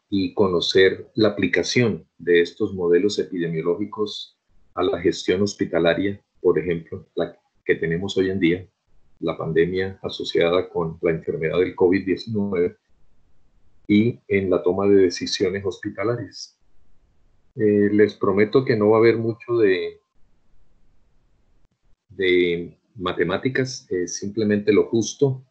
y conocer la aplicación de estos modelos epidemiológicos a la gestión hospitalaria, por ejemplo, la que tenemos hoy en día, la pandemia asociada con la enfermedad del COVID-19 y en la toma de decisiones hospitalarias. Les prometo que no va a haber mucho de matemáticas, simplemente lo justo.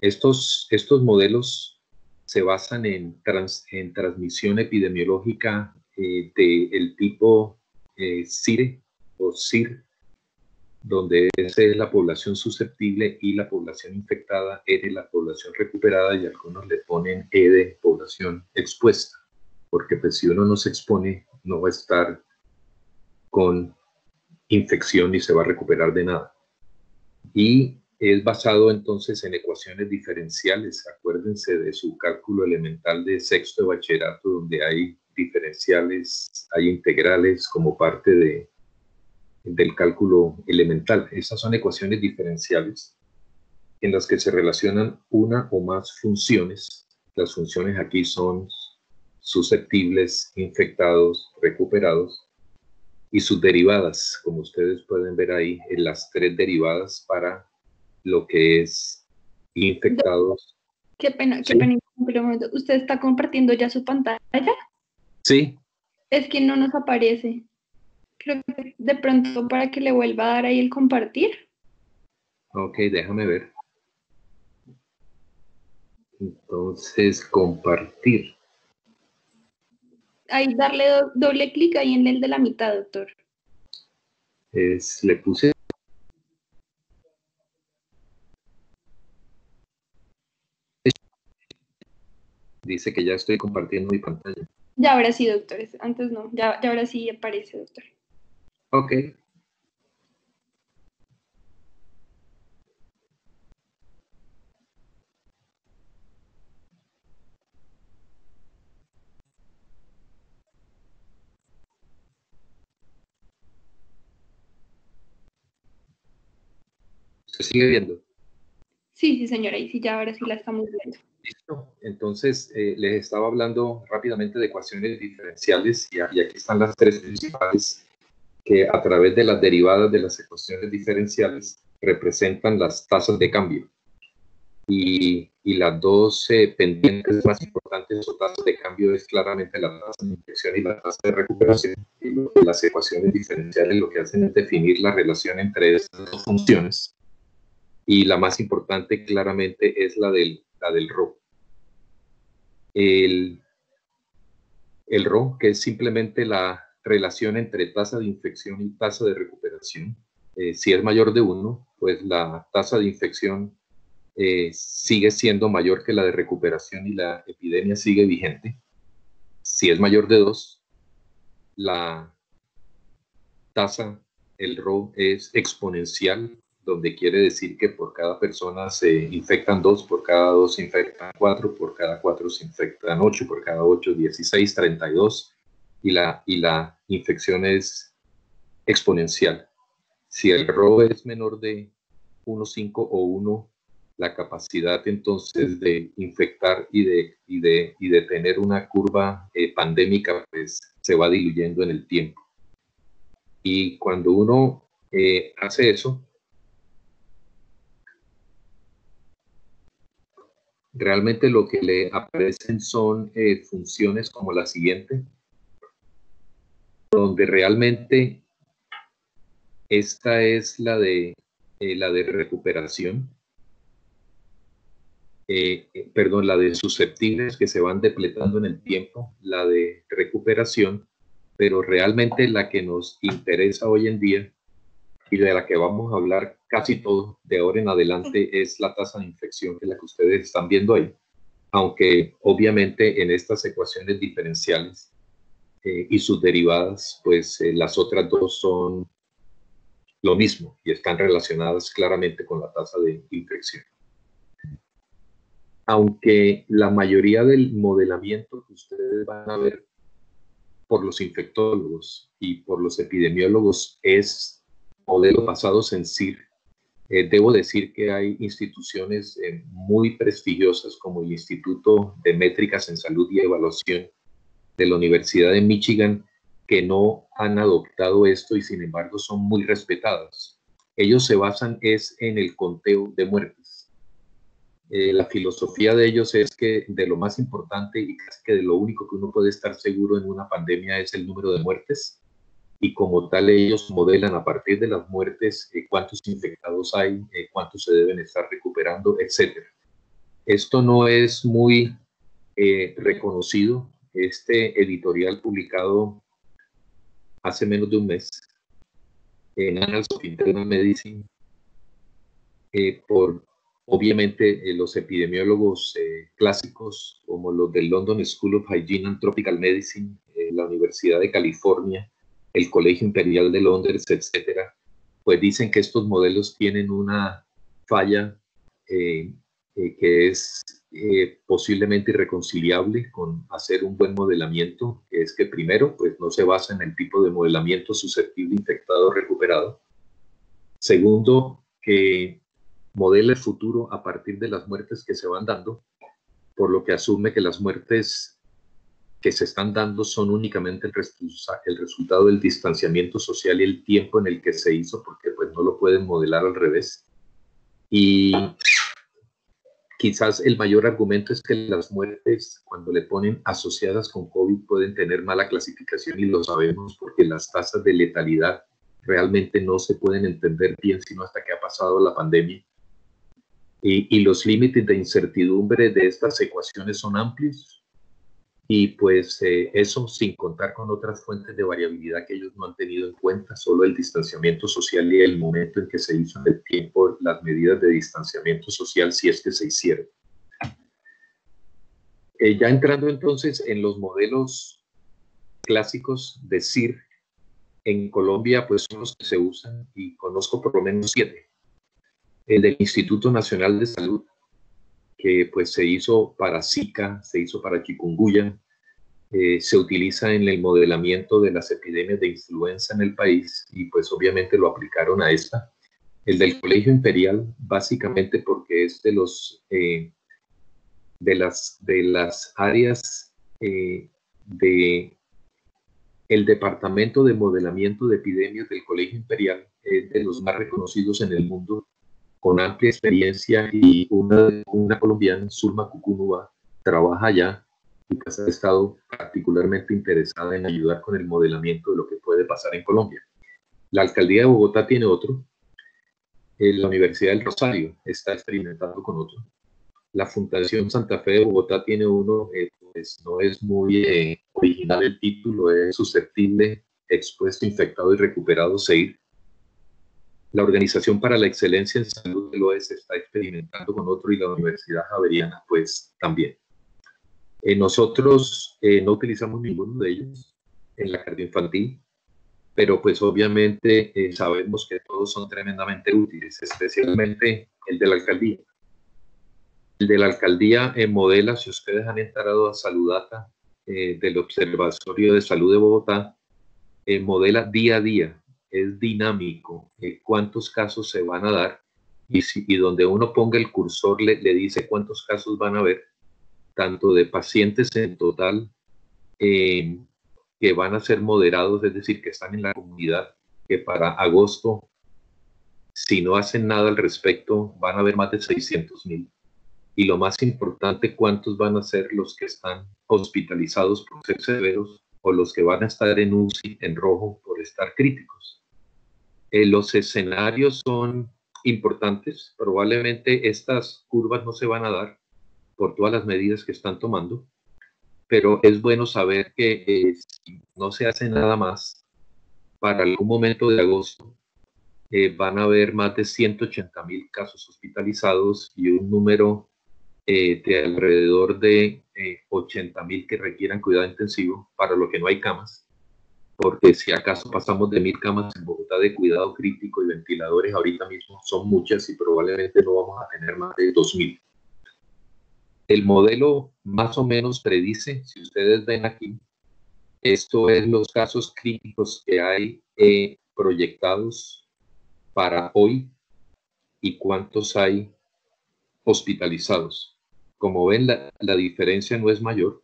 Estos modelos se basan en transmisión epidemiológica del tipo CIRE o CIR, donde S es la población susceptible y la población infectada, R la población recuperada, y algunos le ponen E de población expuesta, porque pues si uno no se expone no va a estar con infección ni se va a recuperar de nada. Y es basado entonces en ecuaciones diferenciales. Acuérdense de su cálculo elemental de sexto de bachillerato, donde hay diferenciales, hay integrales como parte del cálculo elemental. Estas son ecuaciones diferenciales en las que se relacionan una o más funciones. Las funciones aquí son susceptibles, infectados, recuperados, y sus derivadas, como ustedes pueden ver ahí, en las tres derivadas para lo que es infectados. Qué pena, ¿Sí? pero ¿usted está compartiendo ya su pantalla? Sí. Es que no nos aparece. Creo que de pronto para que le vuelva a dar ahí el compartir. Ok, déjame ver. Entonces, compartir. Ahí darle doble clic ahí en el de la mitad, doctor. Le puse. Dice que ya estoy compartiendo mi pantalla. Ya ahora sí, doctor. Antes no. Ya ahora sí aparece, doctor. Ok. ¿Se sigue viendo? Sí, señora. Y sí, ya ahora sí la estamos viendo. Listo. Entonces, les estaba hablando rápidamente de ecuaciones diferenciales y aquí están las tres principales que a través de las derivadas de las ecuaciones diferenciales representan las tasas de cambio. Y las dos pendientes más importantes o tasas de cambio es claramente la tasa de infección y la tasa de recuperación. Y las ecuaciones diferenciales lo que hacen es definir la relación entre estas dos funciones. Y la más importante claramente es la del RO. El RO, que es simplemente la relación entre tasa de infección y tasa de recuperación. Si es mayor de 1, pues la tasa de infección sigue siendo mayor que la de recuperación y la epidemia sigue vigente. Si es mayor de 2, la tasa, el RO es exponencial, donde quiere decir que por cada persona se infectan 2, por cada 2 se infectan 4, por cada 4 se infectan 8, por cada 8, 16, 32, y la infección es exponencial. Si el RO es menor de 1,5 o 1, la capacidad entonces de infectar y de tener una curva pandémica pues se va diluyendo en el tiempo. Y cuando uno hace eso, realmente lo que le aparecen son funciones como la siguiente, donde realmente esta es la de recuperación, perdón, la de susceptibles que se van depletando en el tiempo, la de recuperación, pero realmente la que nos interesa hoy en día y de la que vamos a hablar casi todo de ahora en adelante es la tasa de infección, que es la que ustedes están viendo ahí, aunque obviamente en estas ecuaciones diferenciales y sus derivadas, pues las otras dos son lo mismo y están relacionadas claramente con la tasa de infección. Aunque la mayoría del modelamiento que ustedes van a ver por los infectólogos y por los epidemiólogos es modelos basados en CIR, Debo decir que hay instituciones muy prestigiosas como el Instituto de Métricas en Salud y Evaluación de la Universidad de Michigan que no han adoptado esto y sin embargo son muy respetadas. Ellos se basan en el conteo de muertes. La filosofía de ellos es que de lo más importante y casi que de lo único que uno puede estar seguro en una pandemia es el número de muertes, y como tal ellos modelan a partir de las muertes cuántos infectados hay, cuántos se deben estar recuperando, etcétera. Esto no es muy reconocido. Este editorial publicado hace menos de un mes en Annals of Internal Medicine por obviamente los epidemiólogos clásicos como los del London School of Hygiene and Tropical Medicine, la Universidad de California, el Colegio Imperial de Londres, etcétera, pues dicen que estos modelos tienen una falla que es posiblemente irreconciliable con hacer un buen modelamiento, que es que primero, pues no se basa en el tipo de modelamiento susceptible, infectado, recuperado. Segundo, que modela el futuro a partir de las muertes que se van dando, por lo que asume que las muertes que se están dando son únicamente el resultado del distanciamiento social y el tiempo en el que se hizo, porque pues no lo pueden modelar al revés. Y quizás el mayor argumento es que las muertes, cuando le ponen asociadas con COVID, pueden tener mala clasificación, y lo sabemos porque las tasas de letalidad realmente no se pueden entender bien sino hasta que ha pasado la pandemia. Y los límites de incertidumbre de estas ecuaciones son amplios, y pues eso sin contar con otras fuentes de variabilidad que ellos no han tenido en cuenta, solo el distanciamiento social y el momento en que se hizo en el tiempo las medidas de distanciamiento social, si es que se hicieron. Ya entrando entonces en los modelos clásicos de CIR, en Colombia pues son los que se usan y conozco por lo menos 7. El del Instituto Nacional de Salud, que pues se hizo para Zika, se hizo para chikungunya, se utiliza en el modelamiento de las epidemias de influenza en el país y pues obviamente lo aplicaron a esta. El del Colegio Imperial, básicamente porque es de las áreas de el Departamento de Modelamiento de Epidemias del Colegio Imperial, es de los más reconocidos en el mundo, con amplia experiencia, y una colombiana, Zulma Cucúnova, trabaja allá y pues ha estado particularmente interesada en ayudar con el modelamiento de lo que puede pasar en Colombia. La Alcaldía de Bogotá tiene otro, la Universidad del Rosario está experimentando con otro, la Fundación Santa Fe de Bogotá tiene uno, pues no es muy original el título, es susceptible, expuesto, infectado y recuperado, SEIR. La Organización para la Excelencia en Salud del OES está experimentando con otro, y la Universidad Javeriana pues también. Nosotros no utilizamos ninguno de ellos en la cardioinfantil, pero pues obviamente sabemos que todos son tremendamente útiles, especialmente el de la alcaldía. El de la alcaldía modela, si ustedes han entrado a Saludata del Observatorio de Salud de Bogotá, modela día a día, es dinámico, cuántos casos se van a dar, y donde uno ponga el cursor le dice cuántos casos van a haber, tanto de pacientes en total que van a ser moderados, es decir, que están en la comunidad, que para agosto, si no hacen nada al respecto, van a haber más de 600,000. Y lo más importante, cuántos van a ser los que están hospitalizados por ser severos o los que van a estar en UCI en rojo por estar críticos. Los escenarios son importantes. Probablemente estas curvas no se van a dar por todas las medidas que están tomando, pero es bueno saber que si no se hace nada más, para algún momento de agosto van a haber más de 180,000 casos hospitalizados y un número de alrededor de 80,000 que requieran cuidado intensivo, para lo que no hay camas, porque si acaso pasamos de 1,000 camas en Bogotá de cuidado crítico y ventiladores, ahorita mismo son muchas y probablemente no vamos a tener más de 2,000. El modelo más o menos predice, si ustedes ven aquí, esto es los casos críticos que hay proyectados para hoy, y cuántos hay hospitalizados. Como ven, la diferencia no es mayor,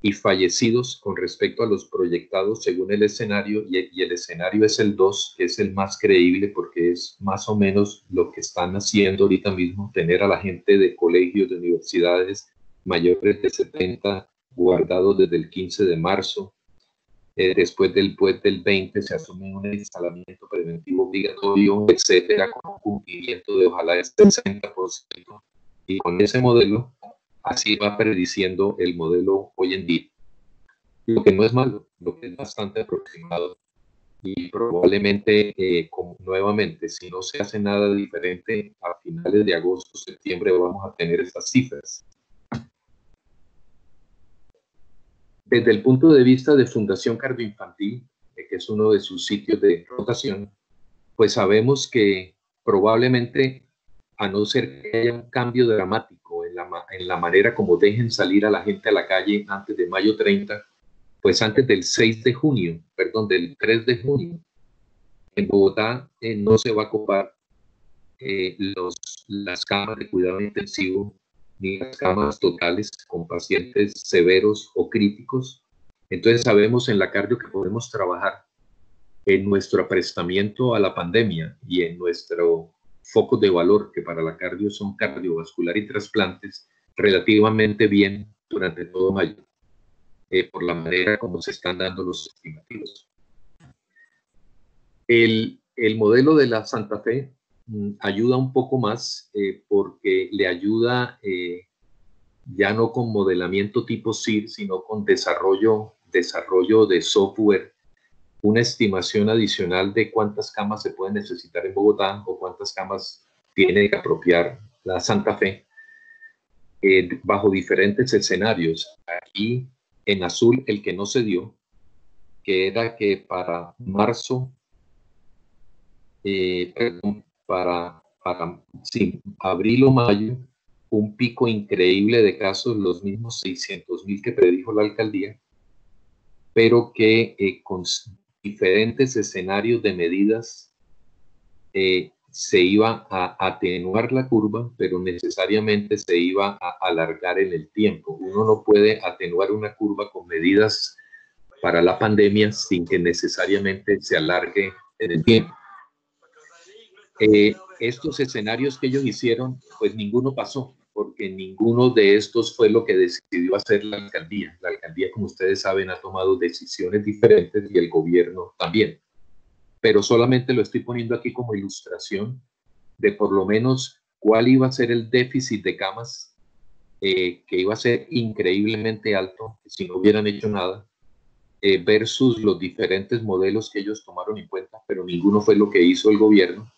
y fallecidos con respecto a los proyectados según el escenario, y el escenario es el 2, que es el más creíble porque es más o menos lo que están haciendo ahorita mismo, tener a la gente de colegios, de universidades mayores de 70 guardados desde el 15 de marzo. Después del 20 se asume un instalamiento preventivo obligatorio, etcétera, con un cumplimiento de ojalá el 60%. Y con ese modelo, así va prediciendo el modelo hoy en día. Lo que no es malo, lo que es bastante aproximado. Y probablemente, nuevamente, si no se hace nada diferente, a finales de agosto, septiembre, vamos a tener estas cifras. Desde el punto de vista de Fundación Cardioinfantil, que es uno de sus sitios de rotación, pues sabemos que probablemente, a no ser que haya un cambio dramático en la manera como dejen salir a la gente a la calle antes de mayo 30, pues antes del 6 de junio, perdón, del 3 de junio, en Bogotá no se va a ocupar las camas de cuidado intensivo ni las camas totales con pacientes severos o críticos. Entonces sabemos en la cardio que podemos trabajar en nuestro aprestamiento a la pandemia y en nuestro foco de valor, que para la cardio son cardiovascular y trasplantes, relativamente bien durante todo mayo, por la manera como se están dando los estimativos. El modelo de la Santa Fe ayuda un poco más porque le ayuda ya no con modelamiento tipo CIR, sino con desarrollo de software, una estimación adicional de cuántas camas se pueden necesitar en Bogotá o cuántas camas tiene que apropiar la Santa Fe bajo diferentes escenarios. Aquí en azul el que no se dio, que era que para marzo, sí, abril o mayo, un pico increíble de casos, los mismos 600,000 que predijo la alcaldía, pero que con diferentes escenarios de medidas se iba a atenuar la curva, pero necesariamente se iba a alargar en el tiempo. Uno no puede atenuar una curva con medidas para la pandemia sin que necesariamente se alargue en el tiempo. Estos escenarios que ellos hicieron, pues ninguno pasó, porque ninguno de estos fue lo que decidió hacer la alcaldía. La alcaldía, como ustedes saben, ha tomado decisiones diferentes y el gobierno también. Pero solamente lo estoy poniendo aquí como ilustración de por lo menos cuál iba a ser el déficit de camas, que iba a ser increíblemente alto si no hubieran hecho nada, versus los diferentes modelos que ellos tomaron en cuenta, pero ninguno fue lo que hizo el gobierno.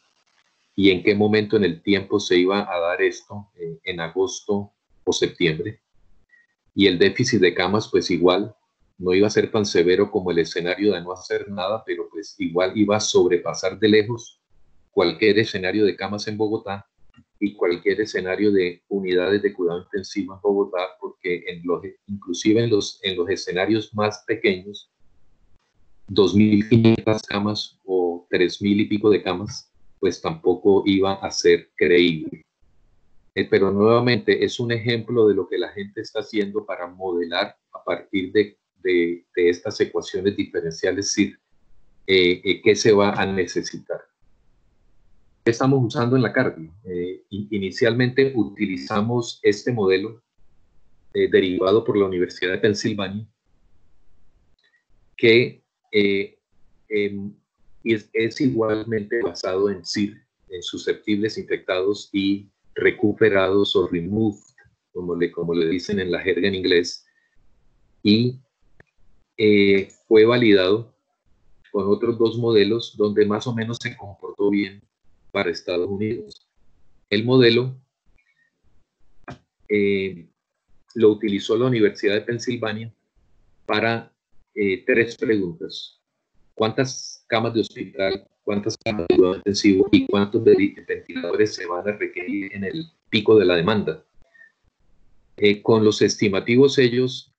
Y en qué momento en el tiempo se iba a dar esto, en agosto o septiembre. Y el déficit de camas, pues igual, no iba a ser tan severo como el escenario de no hacer nada, pero pues igual iba a sobrepasar de lejos cualquier escenario de camas en Bogotá y cualquier escenario de unidades de cuidado intensivo en Bogotá, porque inclusive en los escenarios más pequeños, 2.500 camas o 3.000 y pico de camas, pues tampoco iba a ser creíble. Pero nuevamente es un ejemplo de lo que la gente está haciendo para modelar a partir de estas ecuaciones diferenciales CIR, qué se va a necesitar. ¿Qué estamos usando en la cardio? Inicialmente utilizamos este modelo derivado por la Universidad de Pensilvania, que es igualmente basado en CIR, en susceptibles, infectados y recuperados o removed, como le dicen en la jerga en inglés, y fue validado con otros dos modelos donde más o menos se comportó bien para Estados Unidos. El modelo lo utilizó la Universidad de Pensilvania para 3 preguntas. ¿Cuántas camas de hospital, cuántas camas de cuidado intensivo y cuántos ventiladores se van a requerir en el pico de la demanda? Con los estimativos ellos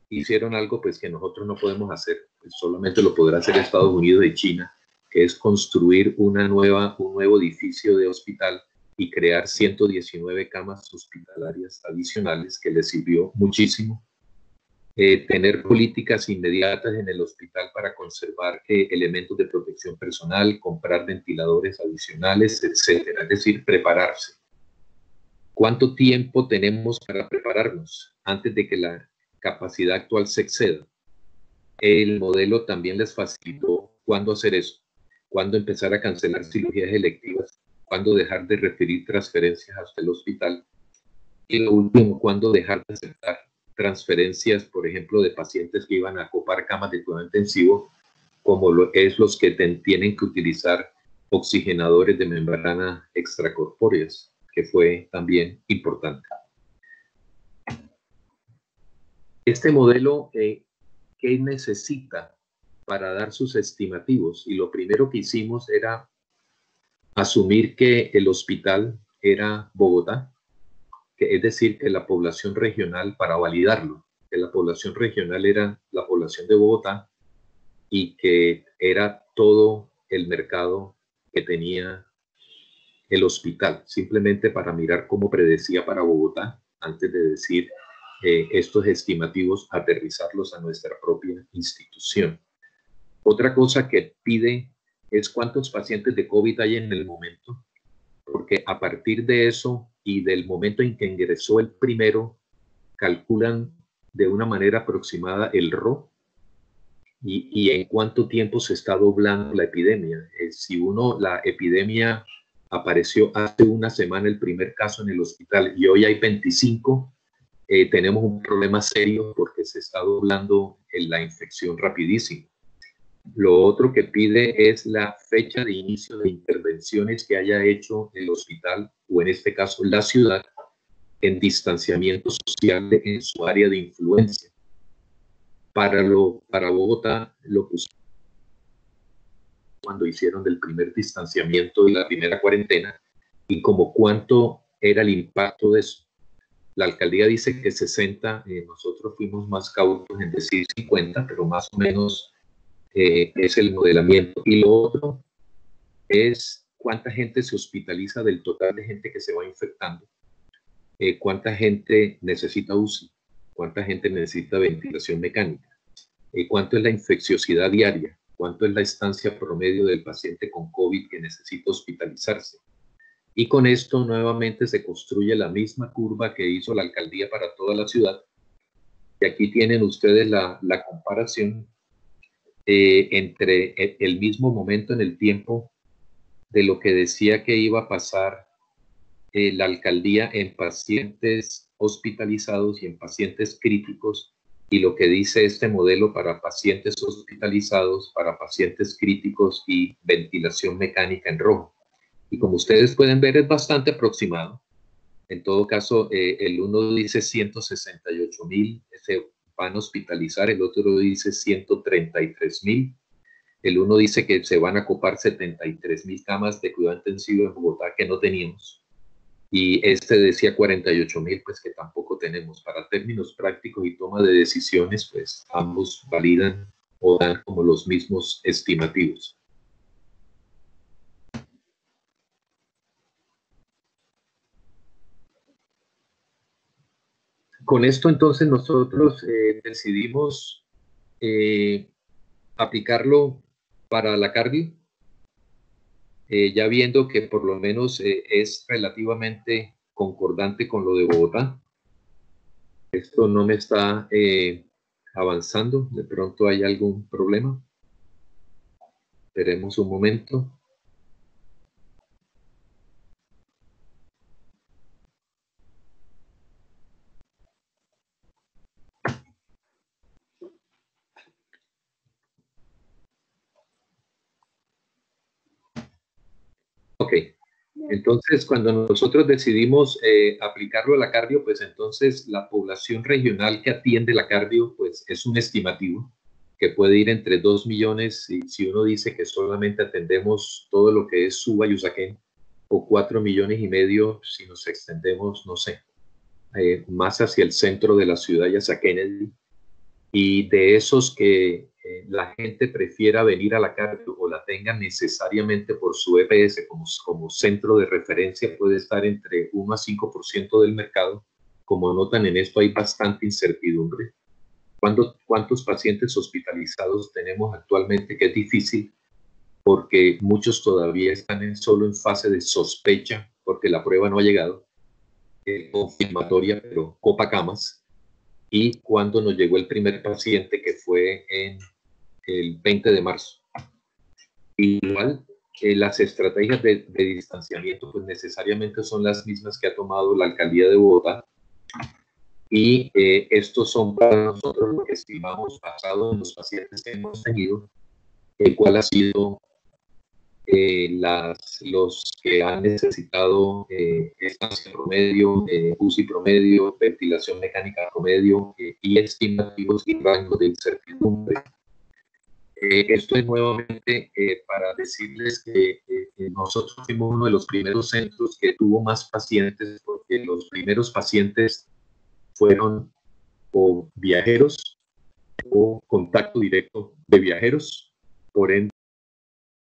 hicieron algo pues que nosotros no podemos hacer, pues solamente lo podrá hacer Estados Unidos y China, que es construir un nuevo edificio de hospital y crear 119 camas hospitalarias adicionales, que les sirvió muchísimo. Tener políticas inmediatas en el hospital para conservar elementos de protección personal, comprar ventiladores adicionales, etcétera. Es decir, prepararse. ¿Cuánto tiempo tenemos para prepararnos antes de que la capacidad actual se exceda? El modelo también les facilitó cuándo hacer eso, cuándo empezar a cancelar cirugías electivas, cuándo dejar de referir transferencias hasta el hospital y lo último, cuándo dejar de aceptar transferencias, por ejemplo, de pacientes que iban a ocupar camas de cuidado intensivo, como los que tienen que utilizar oxigenadores de membrana extracorpóreas, que fue también importante. Este modelo, ¿qué necesita para dar sus estimativos? Y lo primero que hicimos era asumir que el hospital era Bogotá, es decir, que la población regional, para validarlo, que la población regional era la población de Bogotá y que era todo el mercado que tenía el hospital, simplemente para mirar cómo predecía para Bogotá, antes de decir estos estimativos, aterrizarlos a nuestra propia institución. Otra cosa que pide es cuántos pacientes de COVID hay en el momento, porque a partir de eso y del momento en que ingresó el primero, calculan de una manera aproximada el RO y en cuánto tiempo se está doblando la epidemia. Si la epidemia apareció hace una semana el primer caso en el hospital y hoy hay 25, tenemos un problema serio porque se está doblando la infección rapidísimo. Lo otro que pide es la fecha de inicio de intervenciones que haya hecho el hospital, o en este caso la ciudad, en distanciamiento social en su área de influencia. Para Bogotá, lo pusieron cuando hicieron del primer distanciamiento y la primera cuarentena, y como cuánto era el impacto de eso. La alcaldía dice que 60, nosotros fuimos más cautos en decir 50, pero más o menos es el modelamiento. Y lo otro es cuánta gente se hospitaliza del total de gente que se va infectando, cuánta gente necesita UCI, cuánta gente necesita ventilación mecánica, cuánto es la infecciosidad diaria, cuánto es la estancia promedio del paciente con COVID que necesita hospitalizarse. Y con esto nuevamente se construye la misma curva que hizo la alcaldía para toda la ciudad. Y aquí tienen ustedes la comparación entre el mismo momento en el tiempo de lo que decía que iba a pasar la alcaldía en pacientes hospitalizados y en pacientes críticos, y lo que dice este modelo para pacientes hospitalizados, para pacientes críticos y ventilación mecánica en rojo. Y como ustedes pueden ver, es bastante aproximado. En todo caso, el uno dice 168,000 se van a hospitalizar, el otro dice 133,000. El uno dice que se van a ocupar 73,000 camas de cuidado intensivo en Bogotá que no teníamos. Y este decía 48,000, pues que tampoco tenemos. Para términos prácticos y toma de decisiones, pues ambos validan o dan como los mismos estimativos. Con esto entonces nosotros decidimos aplicarlo para la cardio, ya viendo que por lo menos es relativamente concordante con lo de Bogotá. Esto no me está avanzando, de pronto hay algún problema. Esperemos un momento. Ok, entonces cuando nosotros decidimos aplicarlo a la cardio, pues entonces la población regional que atiende la cardio, pues es un estimativo que puede ir entre 2 millones, si uno dice que solamente atendemos todo lo que es Suba y Usaquén, o 4,5 millones si nos extendemos, no sé, más hacia el centro de la ciudad y hacia Kennedy. y de esos que la gente prefiera venir a la cardio o la tenga necesariamente por su EPS como centro de referencia, puede estar entre 1 a 5% del mercado. Como notan en esto, hay bastante incertidumbre. ¿Cuántos pacientes hospitalizados tenemos actualmente? Que es difícil porque muchos todavía están solo en fase de sospecha porque la prueba no ha llegado, confirmatoria, pero copa camas. Y cuando nos llegó el primer paciente, que fue en el 20 de marzo. Igual, las estrategias de distanciamiento pues necesariamente son las mismas que ha tomado la alcaldía de Bogotá, y estos son para nosotros lo que estimamos basado en los pacientes que hemos tenido, cuál ha sido los que han necesitado estancia promedio, UCI promedio, ventilación mecánica promedio, y estimativos y rangos de incertidumbre. Esto es nuevamente para decirles que nosotros fuimos uno de los primeros centros que tuvo más pacientes, porque los primeros pacientes fueron o viajeros o contacto directo de viajeros. Por ende,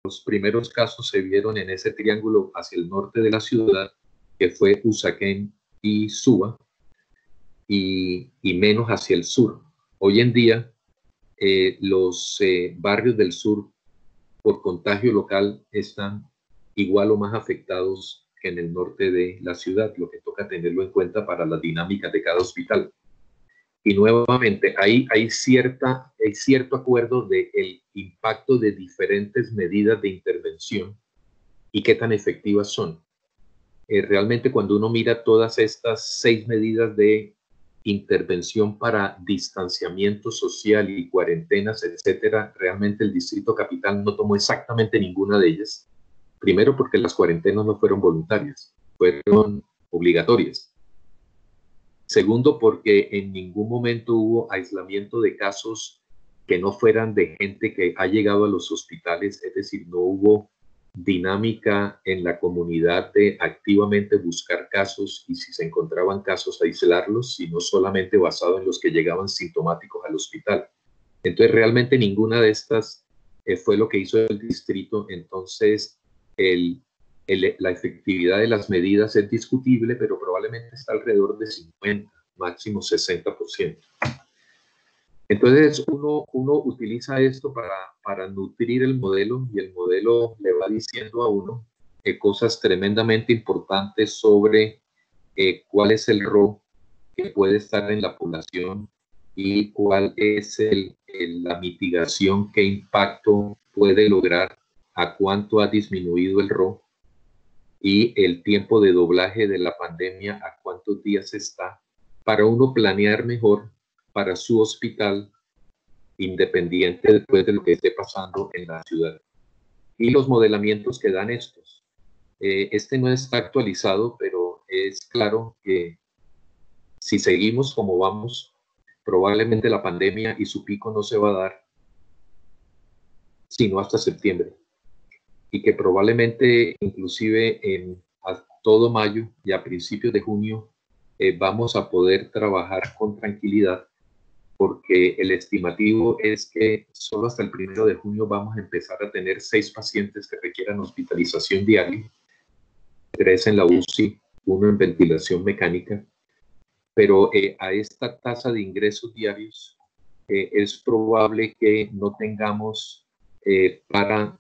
los primeros casos se vieron en ese triángulo hacia el norte de la ciudad, que fue Usaquén y Suba, y menos hacia el sur. Hoy en día, los barrios del sur por contagio local están igual o más afectados que en el norte de la ciudad, lo que toca tenerlo en cuenta para las dinámicas de cada hospital. Y nuevamente hay cierto acuerdo del impacto de diferentes medidas de intervención y qué tan efectivas son. Realmente cuando uno mira todas estas 6 medidas de intervención para distanciamiento social y cuarentenas, etcétera, realmente el Distrito Capital no tomó exactamente ninguna de ellas. Primero porque las cuarentenas no fueron voluntarias, fueron obligatorias. Segundo, porque en ningún momento hubo aislamiento de casos que no fueran de gente que ha llegado a los hospitales, es decir, no hubo dinámica en la comunidad de activamente buscar casos y si se encontraban casos aislarlos, sino solamente basado en los que llegaban sintomáticos al hospital. Entonces, realmente ninguna de estas fue lo que hizo el distrito. Entonces, la efectividad de las medidas es discutible, pero probablemente está alrededor de 50, máximo 60%. Entonces uno utiliza esto para nutrir el modelo, y el modelo le va diciendo a uno cosas tremendamente importantes sobre cuál es el rol que puede estar en la población y cuál es la mitigación, qué impacto puede lograr, a cuánto ha disminuido el RO y el tiempo de doblaje de la pandemia, a cuántos días está, para uno planear mejor para su hospital, independiente después de lo que esté pasando en la ciudad. Y los modelamientos que dan estos. Este no está actualizado, pero es claro que si seguimos como vamos, probablemente la pandemia y su pico no se va a dar sino hasta septiembre. Y que probablemente inclusive a todo mayo y a principios de junio vamos a poder trabajar con tranquilidad, porque el estimativo es que solo hasta el 1 de junio vamos a empezar a tener 6 pacientes que requieran hospitalización diaria, 3 en la UCI, 1 en ventilación mecánica, pero a esta tasa de ingresos diarios es probable que no tengamos para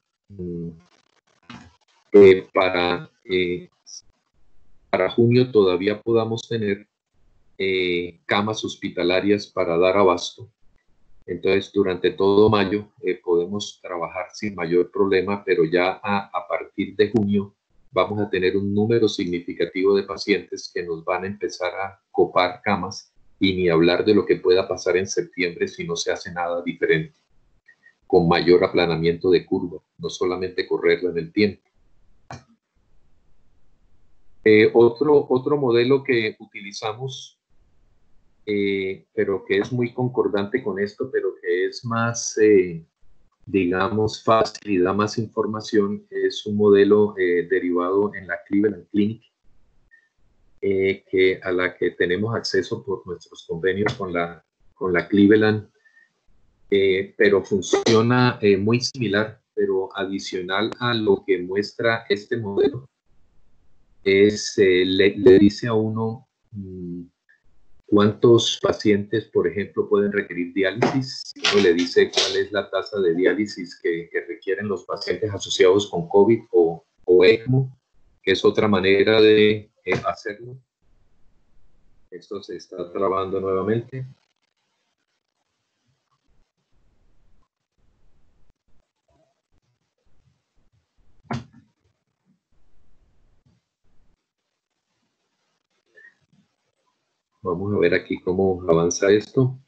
junio todavía podamos tener camas hospitalarias para dar abasto. Entonces, durante todo mayo podemos trabajar sin mayor problema, pero ya a partir de junio vamos a tener un número significativo de pacientes que nos van a empezar a copar camas, y ni hablar de lo que pueda pasar en septiembre si no se hace nada diferente, con mayor aplanamiento de curva, no solamente correrla en el tiempo. Otro modelo que utilizamos, pero que es muy concordante con esto, pero que es más, digamos, fácil y da más información, es un modelo derivado en la Cleveland Clinic, a la que tenemos acceso por nuestros convenios con la Cleveland, pero funciona muy similar, pero adicional a lo que muestra este modelo, es, le dice a uno cuántos pacientes, por ejemplo, pueden requerir diálisis. Uno le dice cuál es la tasa de diálisis que requieren los pacientes asociados con COVID o ECMO, que es otra manera de hacerlo. Esto se está trabando nuevamente. Vamos a ver aquí cómo avanza esto.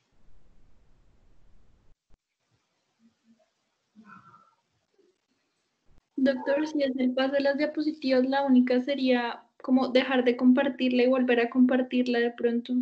Doctor, si es el paso de las diapositivas, la única sería como dejar de compartirla y volver a compartirla de pronto.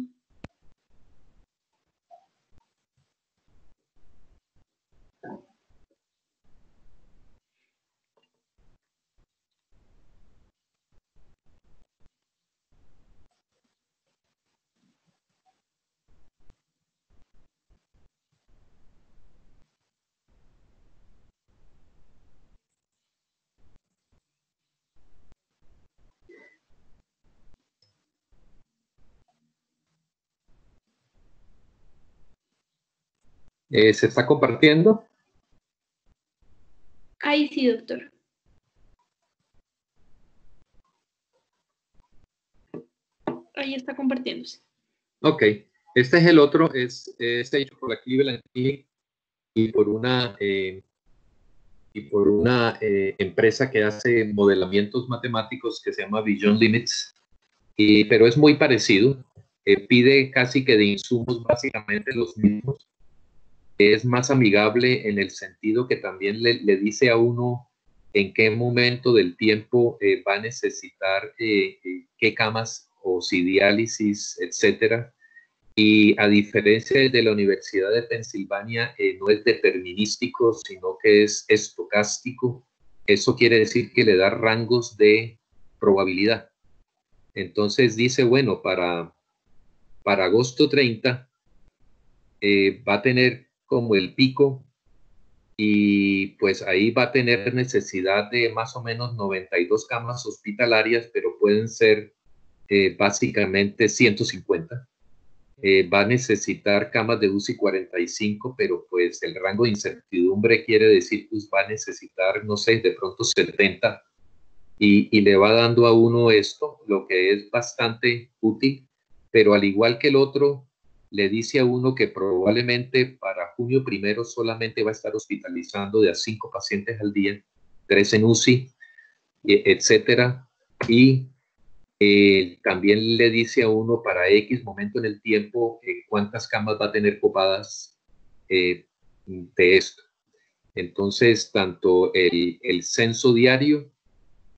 ¿Se está compartiendo? Ahí sí, doctor. Ahí está compartiéndose. Ok. Este es el otro, es hecho por la Cleveland Clinic y por una empresa que hace modelamientos matemáticos que se llama Beyond Limits, pero es muy parecido. Pide casi que de insumos básicamente los mismos. Es más amigable en el sentido que también le dice a uno en qué momento del tiempo va a necesitar qué camas o si diálisis, etcétera. Y a diferencia de la Universidad de Pensilvania, no es determinístico, sino que es estocástico. Eso quiere decir que le da rangos de probabilidad. Entonces dice, bueno, para agosto 30 va a tener como el pico y pues ahí va a tener necesidad de más o menos 92 camas hospitalarias, pero pueden ser básicamente 150. Va a necesitar camas de UCI 45, pero pues el rango de incertidumbre quiere decir pues va a necesitar, no sé, de pronto 70 y le va dando a uno esto, lo que es bastante útil, pero al igual que el otro, le dice a uno que probablemente para junio primero solamente va a estar hospitalizando de a 5 pacientes al día, 3 en UCI, etcétera, y también le dice a uno para X momento en el tiempo cuántas camas va a tener copadas de esto. Entonces, tanto el censo diario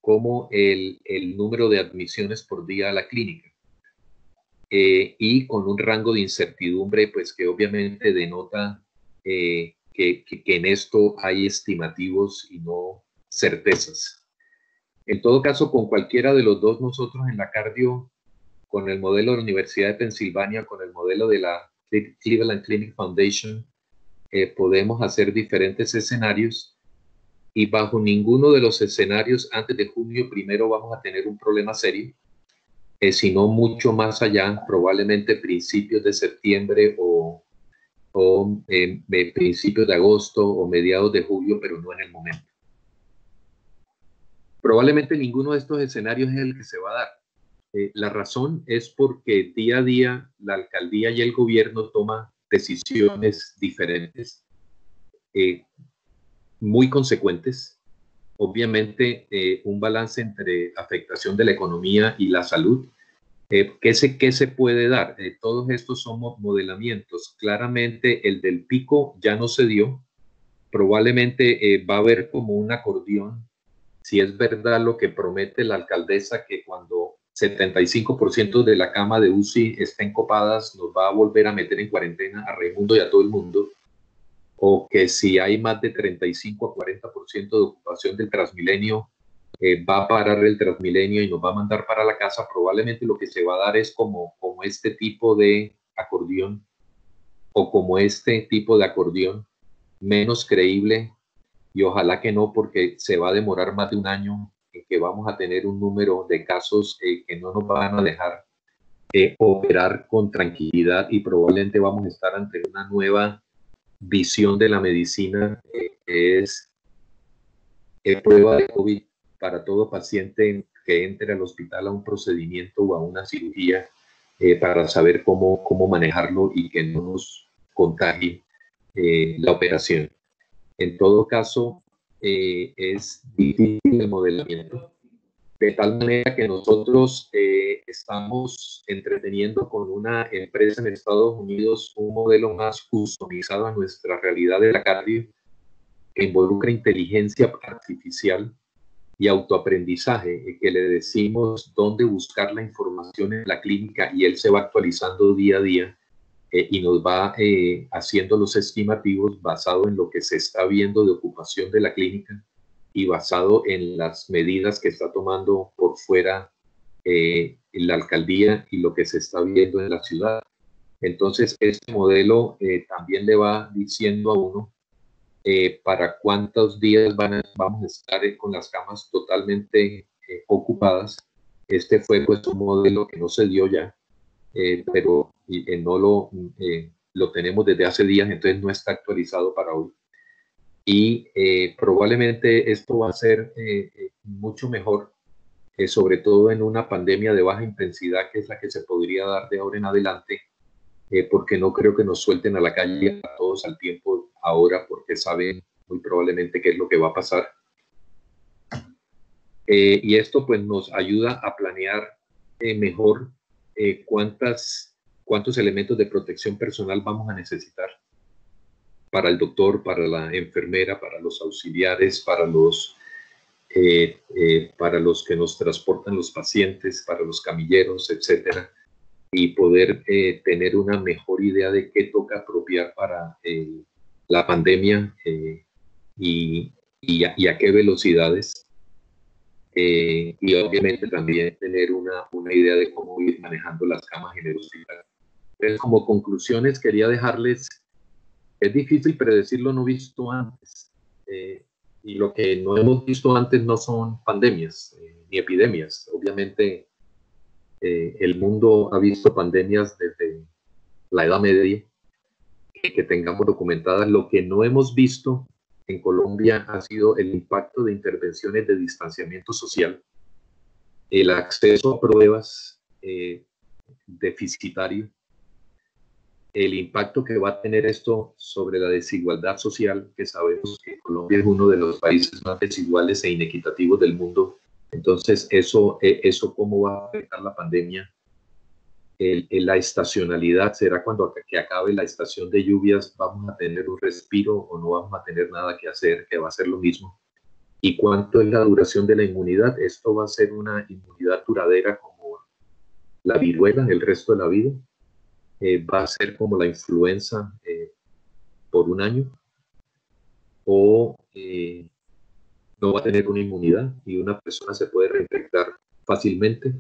como el número de admisiones por día a la clínica. Y con un rango de incertidumbre, pues que obviamente denota que en esto hay estimativos y no certezas. En todo caso, con cualquiera de los dos, nosotros en la cardio, con el modelo de la Universidad de Pensilvania, con el modelo de la Cleveland Clinic Foundation, podemos hacer diferentes escenarios y bajo ninguno de los escenarios antes de junio primero vamos a tener un problema serio, sino mucho más allá, probablemente principios de septiembre o principios de agosto o mediados de julio, pero no en el momento. Probablemente ninguno de estos escenarios es el que se va a dar. La razón es porque día a día la alcaldía y el gobierno toman decisiones diferentes, muy consecuentes. Obviamente, un balance entre afectación de la economía y la salud. ¿Qué se puede dar? Todos estos son modelamientos. Claramente, el del pico ya no se dio. Probablemente va a haber como un acordeón. Si es verdad lo que promete la alcaldesa, que cuando 75% de la cama de UCI estén copadas, nos va a volver a meter en cuarentena a Raimundo y a todo el mundo, o que si hay más de 35 a 40% de ocupación del Transmilenio, va a parar el Transmilenio y nos va a mandar para la casa. Probablemente lo que se va a dar es como este tipo de acordeón o como este tipo de acordeón menos creíble, y ojalá que no, porque se va a demorar más de un año en que vamos a tener un número de casos que no nos van a dejar operar con tranquilidad, y probablemente vamos a estar ante una nueva visión de la medicina, que es prueba de COVID para todo paciente que entre al hospital a un procedimiento o a una cirugía, para saber cómo manejarlo y que no nos contagie la operación. En todo caso, es difícil el modelamiento, de tal manera que nosotros estamos entreteniendo con una empresa en Estados Unidos un modelo más customizado a nuestra realidad de la cardio, que involucra inteligencia artificial y autoaprendizaje, que le decimos dónde buscar la información en la clínica, y él se va actualizando día a día, y nos va haciendo los estimativos basado en lo que se está viendo de ocupación de la clínica y basado en las medidas que está tomando por fuera en la alcaldía y lo que se está viendo en la ciudad. Entonces, este modelo también le va diciendo a uno para cuántos días vamos a estar con las camas totalmente ocupadas. Este fue pues un modelo que no se dio ya, pero no lo tenemos desde hace días, entonces no está actualizado para hoy. Y probablemente esto va a ser mucho mejor, sobre todo en una pandemia de baja intensidad, que es la que se podría dar de ahora en adelante, porque no creo que nos suelten a la calle a todos al tiempo ahora, porque saben muy probablemente qué es lo que va a pasar. Y esto pues nos ayuda a planear mejor cuántos elementos de protección personal vamos a necesitar para el doctor, para la enfermera, para los auxiliares, para los que nos transportan los pacientes, para los camilleros, etcétera, y poder tener una mejor idea de qué toca apropiar para la pandemia, y a qué velocidades, y obviamente también tener una idea de cómo ir manejando las camas en el hospital. Entonces, como conclusiones, quería dejarles, es difícil predecir lo no visto antes, y lo que no hemos visto antes no son pandemias ni epidemias. Obviamente el mundo ha visto pandemias desde la Edad Media, que tengamos documentadas. Lo que no hemos visto en Colombia ha sido el impacto de intervenciones de distanciamiento social, el acceso a pruebas deficitario, el impacto que va a tener esto sobre la desigualdad social, que sabemos que Colombia es uno de los países más desiguales e inequitativos del mundo. Entonces, eso cómo va a afectar la pandemia. La estacionalidad, será cuando que acabe la estación de lluvias, vamos a tener un respiro o no vamos a tener nada que hacer, que va a ser lo mismo. ¿Y cuánto es la duración de la inmunidad? Esto va a ser una inmunidad duradera como la viruela el resto de la vida. Va a ser como la influenza por un año, o no va a tener una inmunidad y una persona se puede reinfectar fácilmente.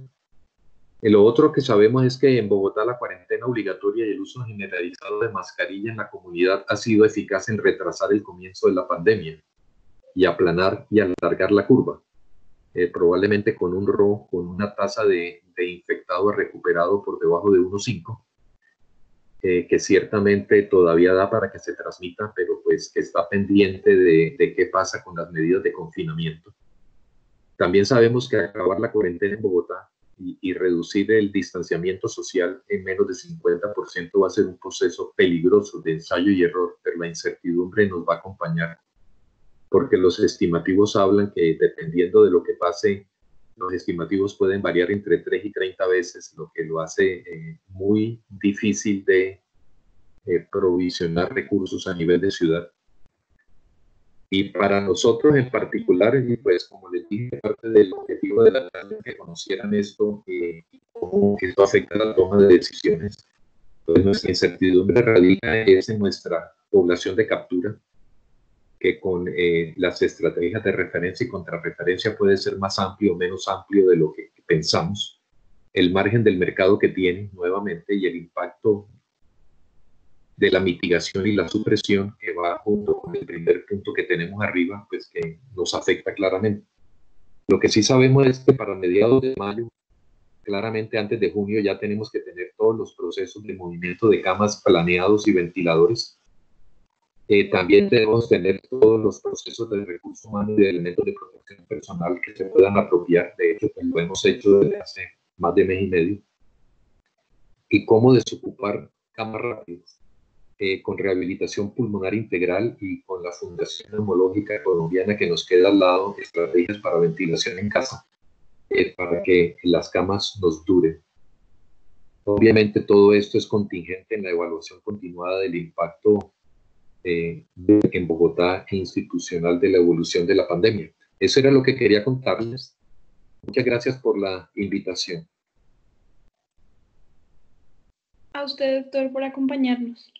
Lo otro que sabemos es que en Bogotá la cuarentena obligatoria y el uso generalizado de mascarilla en la comunidad ha sido eficaz en retrasar el comienzo de la pandemia y aplanar y alargar la curva. Probablemente con con una tasa de infectado recuperado por debajo de 1,5, que ciertamente todavía da para que se transmita, pero pues que está pendiente de qué pasa con las medidas de confinamiento. También sabemos que acabar la cuarentena en Bogotá y reducir el distanciamiento social en menos de 50% va a ser un proceso peligroso de ensayo y error, pero la incertidumbre nos va a acompañar, porque los estimativos hablan que dependiendo de lo que pase, los estimativos pueden variar entre 3 y 30 veces, lo que lo hace muy difícil de provisionar recursos a nivel de ciudad. Y para nosotros en particular, y pues como les dije, parte del objetivo de la clase es que conocieran esto, cómo esto afecta la toma de decisiones. Entonces nuestra incertidumbre radica en nuestra población de captura, que con las estrategias de referencia y contrarreferencia puede ser más amplio o menos amplio de lo que pensamos, el margen del mercado que tiene nuevamente y el impacto de la mitigación y la supresión, que va junto con el primer punto que tenemos arriba, pues que nos afecta claramente. Lo que sí sabemos es que para mediados de mayo, claramente antes de junio, ya tenemos que tener todos los procesos de movimiento de camas planeados y ventiladores. También debemos tener todos los procesos de recursos humanos y de elementos de protección personal que se puedan apropiar. De hecho, pues lo hemos hecho desde hace más de mes y medio. Y cómo desocupar camas rápidas con rehabilitación pulmonar integral y con la Fundación Neumológica Colombiana que nos queda al lado, estrategias para ventilación en casa, para que las camas nos duren. Obviamente todo esto es contingente en la evaluación continuada del impacto en Bogotá e institucional de la evolución de la pandemia. Eso era lo que quería contarles. Muchas gracias por la invitación. A usted, doctor, por acompañarnos.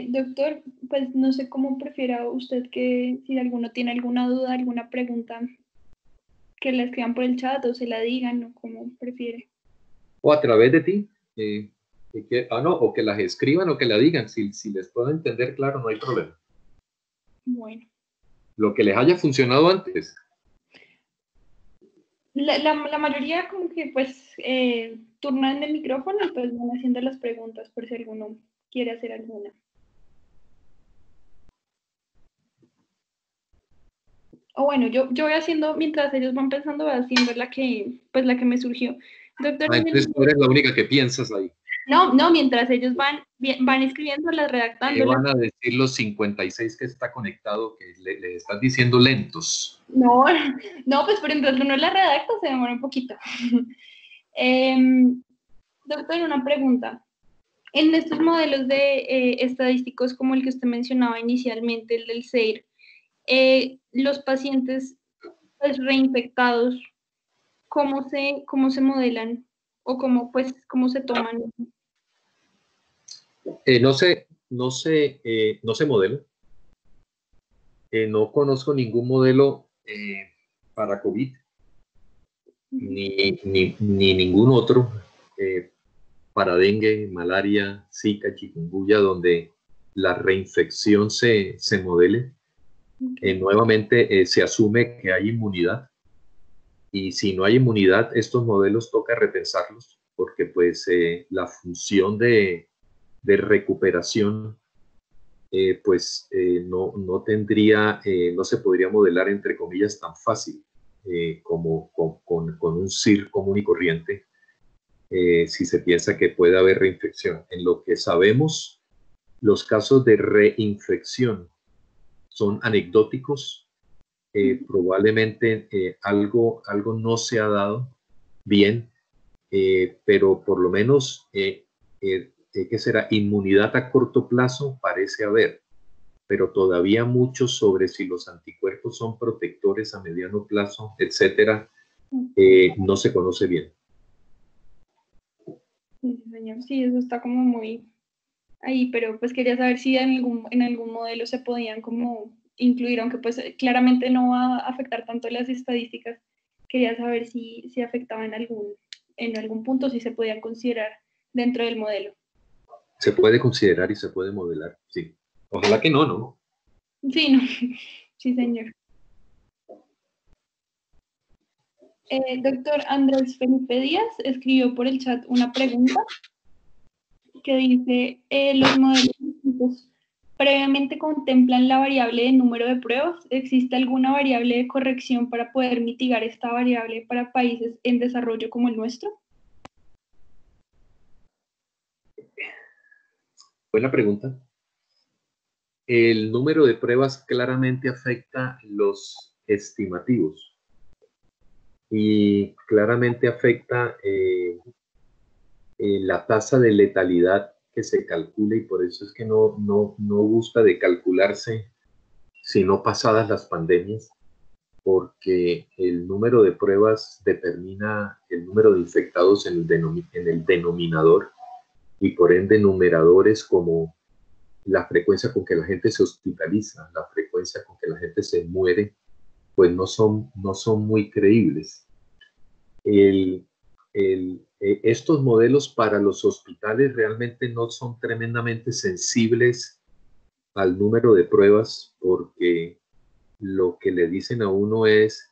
Doctor, pues no sé cómo prefiera usted que si alguno tiene alguna duda, alguna pregunta, que la escriban por el chat o se la digan o como prefiere. O a través de ti. No, o que las escriban o que la digan. Si les puedo entender, claro, no hay problema. Bueno. Lo que les haya funcionado antes. La mayoría como que pues turnan el micrófono y pues van haciendo las preguntas por si alguno quiere hacer alguna. O bueno, yo voy haciendo, mientras ellos van pensando, voy haciendo la que me surgió. Doctor, entonces tú eres la única que piensas ahí. No, mientras ellos van escribiendo, las redactando. ¿Qué van a decir los 56 que está conectado, que le están diciendo lentos? No, pues por ejemplo, uno la redacta, se demora un poquito. Doctor, una pregunta. En estos modelos de estadísticos como el que usted mencionaba inicialmente, el del SEIR, los pacientes pues, reinfectados, ¿cómo se modelan o cómo se toman? No se modela. No conozco ningún modelo para COVID, ni ningún otro para dengue, malaria, zika, chikungunya, donde la reinfección se modele. Nuevamente se asume que hay inmunidad, y si no hay inmunidad, estos modelos toca repensarlos, porque pues la función de recuperación no tendría, no se podría modelar entre comillas tan fácil como con un SIR común y corriente, si se piensa que puede haber reinfección. En lo que sabemos, los casos de reinfección son anecdóticos. Probablemente algo no se ha dado bien, pero por lo menos ¿qué será? Inmunidad a corto plazo parece haber, pero todavía mucho sobre si los anticuerpos son protectores a mediano plazo, etcétera, no se conoce bien. Sí, señor. Sí, eso está como muy ahí, pero pues quería saber si en algún modelo se podían como incluir, aunque pues claramente no va a afectar tanto las estadísticas. Quería saber si afectaba en algún punto, si se podían considerar dentro del modelo. Se puede considerar y se puede modelar, sí. Ojalá que no. Sí, no. Sí, señor. Doctor Andrés Felipe Díaz escribió por el chat una pregunta que dice, los modelos previamente contemplan la variable de número de pruebas. ¿Existe alguna variable de corrección para poder mitigar esta variable para países en desarrollo como el nuestro? Buena pregunta. El número de pruebas claramente afecta los estimativos y claramente afecta la tasa de letalidad que se calcula, y por eso es que no gusta de calcularse sino pasadas las pandemias, porque el número de pruebas determina el número de infectados en el denominador, y por ende numeradores como la frecuencia con que la gente se hospitaliza, la frecuencia con que la gente se muere, pues no son muy creíbles. Estos modelos para los hospitales realmente no son tremendamente sensibles al número de pruebas, porque lo que le dicen a uno es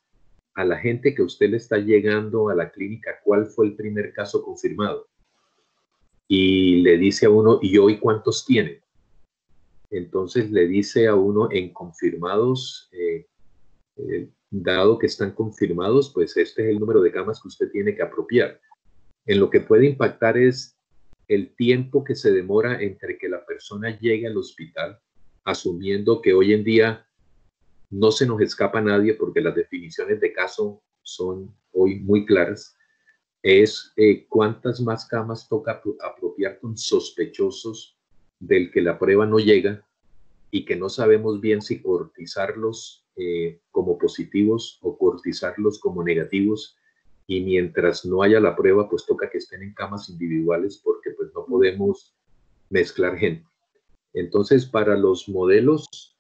a la gente que usted le está llegando a la clínica, ¿cuál fue el primer caso confirmado? Y le dice a uno, ¿y hoy cuántos tiene? Entonces le dice a uno en confirmados, dado que están confirmados, pues este es el número de camas que usted tiene que apropiar. En lo que puede impactar es el tiempo que se demora entre que la persona llegue al hospital, asumiendo que hoy en día no se nos escapa a nadie porque las definiciones de caso son hoy muy claras, es cuántas más camas toca apropiar con sospechosos del que la prueba no llega y que no sabemos bien si cortizarlos como positivos o cortizarlos como negativos, y mientras no haya la prueba, pues toca que estén en camas individuales porque pues no podemos mezclar gente. Entonces, para los modelos,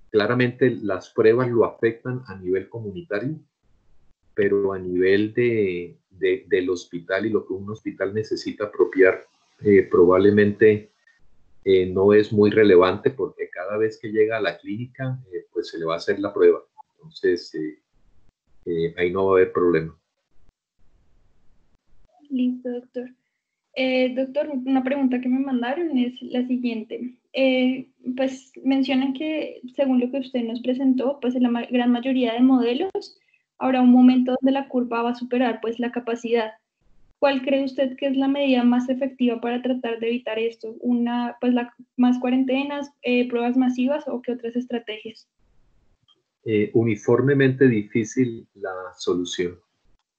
claramente las pruebas lo afectan a nivel comunitario, pero a nivel del hospital y lo que un hospital necesita apropiar, probablemente no es muy relevante porque cada vez que llega a la clínica, pues se le va a hacer la prueba. Entonces, ahí no va a haber problema. Listo, doctor. Doctor, una pregunta que me mandaron es la siguiente. Pues mencionan que, según lo que usted nos presentó, pues en la gran mayoría de modelos habrá un momento donde la curva va a superar pues la capacidad. ¿Cuál cree usted que es la medida más efectiva para tratar de evitar esto? Pues más cuarentenas, pruebas masivas o qué otras estrategias? Uniformemente difícil la solución.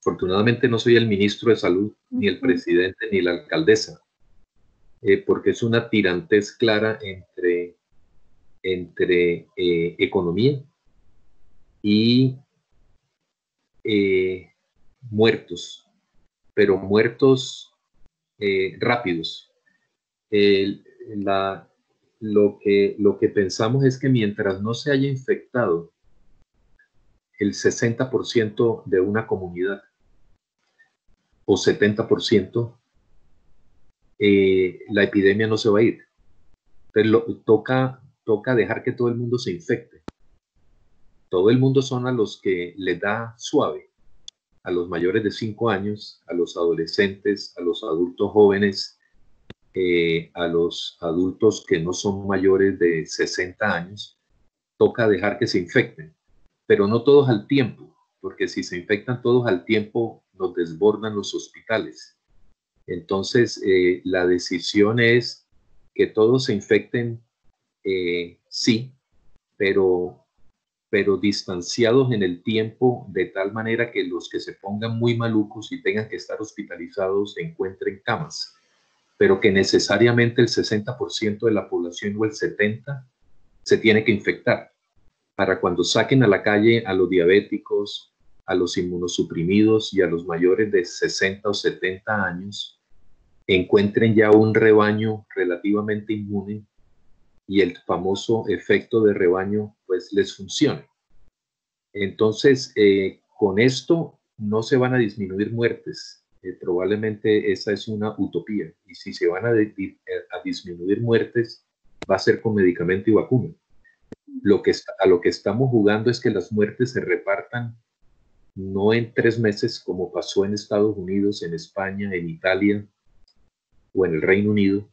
Afortunadamente no soy el ministro de Salud, ni el presidente, ni la alcaldesa, porque es una tirantez clara entre economía y muertos, pero muertos rápidos. Lo que pensamos es que mientras no se haya infectado el 60% de una comunidad o 70%, la epidemia no se va a ir. Entonces toca dejar que todo el mundo se infecte. Todo el mundo son a los que les da suave, a los mayores de 5 años, a los adolescentes, a los adultos jóvenes, a los adultos que no son mayores de 60 años, toca dejar que se infecten, pero no todos al tiempo, porque si se infectan todos al tiempo, nos desbordan los hospitales. Entonces, la decisión es que todos se infecten, sí, pero distanciados en el tiempo, de tal manera que los que se pongan muy malucos y tengan que estar hospitalizados se encuentren camas, pero que necesariamente el 60% de la población o el 70% se tiene que infectar para cuando saquen a la calle a los diabéticos, a los inmunosuprimidos y a los mayores de 60 o 70 años, encuentren ya un rebaño relativamente inmune y el famoso efecto de rebaño pues les funcione. Entonces, con esto no se van a disminuir muertes. Probablemente esa es una utopía. Y si se van a disminuir muertes, va a ser con medicamento y vacuna. A lo que estamos jugando es que las muertes se repartan no en 3 meses como pasó en Estados Unidos, en España, en Italia o en el Reino Unido,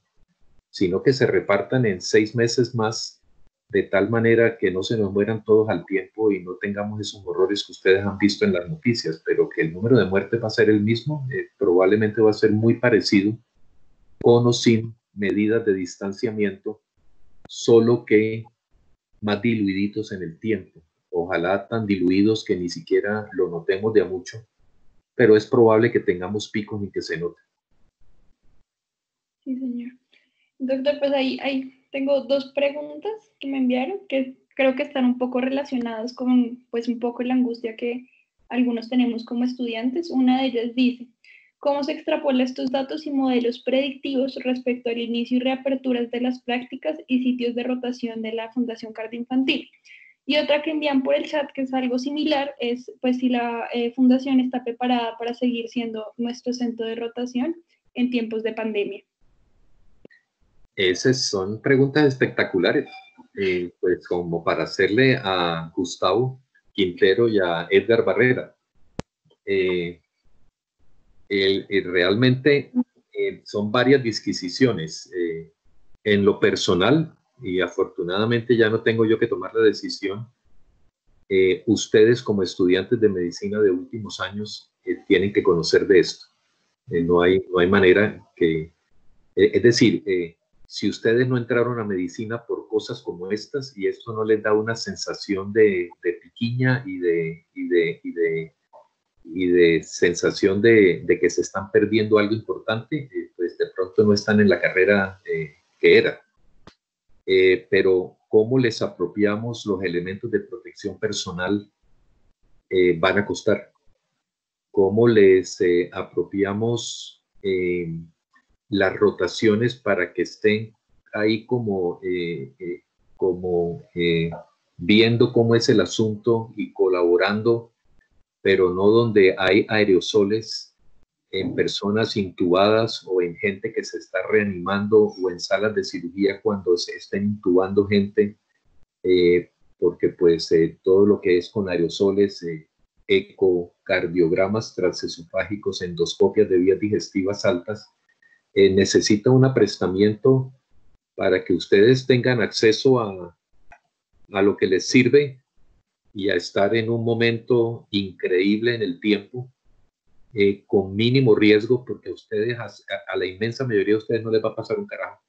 sino que se repartan en 6 meses más, de tal manera que no se nos mueran todos al tiempo y no tengamos esos horrores que ustedes han visto en las noticias, pero que el número de muertes va a ser el mismo, probablemente va a ser muy parecido, con o sin medidas de distanciamiento, solo que más diluiditos en el tiempo. Ojalá tan diluidos que ni siquiera lo notemos de a mucho, pero es probable que tengamos picos en que se note. Sí, señor. Doctor, pues ahí tengo 2 preguntas que me enviaron que creo que están un poco relacionadas con pues un poco la angustia que algunos tenemos como estudiantes. Una de ellas dice, ¿cómo se extrapola estos datos y modelos predictivos respecto al inicio y reaperturas de las prácticas y sitios de rotación de la Fundación Cardioinfantil? Y otra que envían por el chat, que es algo similar, es pues si la fundación está preparada para seguir siendo nuestro centro de rotación en tiempos de pandemia. Esas son preguntas espectaculares, pues como para hacerle a Gustavo Quintero y a Edgar Barrera. Realmente son varias disquisiciones. En lo personal, y afortunadamente ya no tengo yo que tomar la decisión, ustedes como estudiantes de medicina de últimos años tienen que conocer de esto. No hay manera que... es decir, si ustedes no entraron a medicina por cosas como estas y esto no les da una sensación de piquiña y de sensación de que se están perdiendo algo importante, pues de pronto no están en la carrera que era. Pero cómo les apropiamos los elementos de protección personal van a costar. Cómo les apropiamos las rotaciones para que estén ahí como viendo cómo es el asunto y colaborando, pero no donde hay aerosoles en personas intubadas o en gente que se está reanimando o en salas de cirugía cuando se estén intubando gente, porque pues todo lo que es con aerosoles, ecocardiogramas transesofágicos, endoscopias de vías digestivas altas, necesita un aprestamiento para que ustedes tengan acceso a lo que les sirve y a estar en un momento increíble en el tiempo, con mínimo riesgo, porque a ustedes, a la inmensa mayoría de ustedes no les va a pasar un carajo.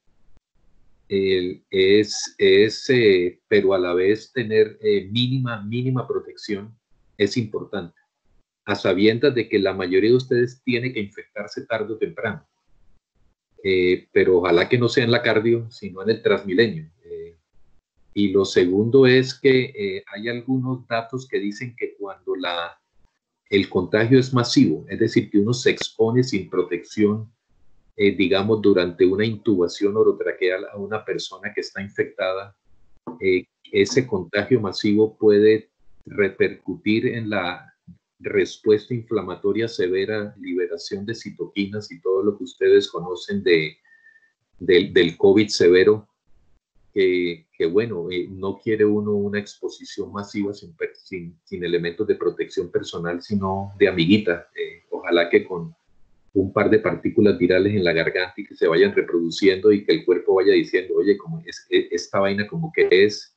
Pero a la vez tener mínima protección es importante, a sabiendas de que la mayoría de ustedes tiene que infectarse tarde o temprano. Pero ojalá que no sea en la cardio, sino en el Transmilenio. Y lo segundo es que hay algunos datos que dicen que cuando el contagio es masivo, es decir, que uno se expone sin protección, digamos, durante una intubación orotraqueal a una persona que está infectada, ese contagio masivo puede repercutir en la respuesta inflamatoria severa, liberación de citoquinas y todo lo que ustedes conocen del COVID severo, que bueno, no quiere uno una exposición masiva sin elementos de protección personal, sino de amiguita. Ojalá que con un par de partículas virales en la garganta y que se vayan reproduciendo y que el cuerpo vaya diciendo, oye, como esta vaina como que es,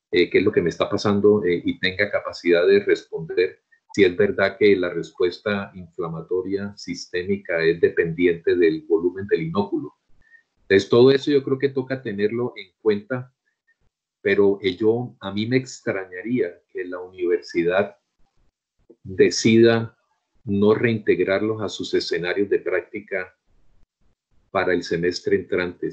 qué es lo que me está pasando, y tenga capacidad de responder. Si es verdad que la respuesta inflamatoria sistémica es dependiente del volumen del inóculo. Entonces, todo eso yo creo que toca tenerlo en cuenta, pero a mí me extrañaría que la universidad decida no reintegrarlos a sus escenarios de práctica para el semestre entrante.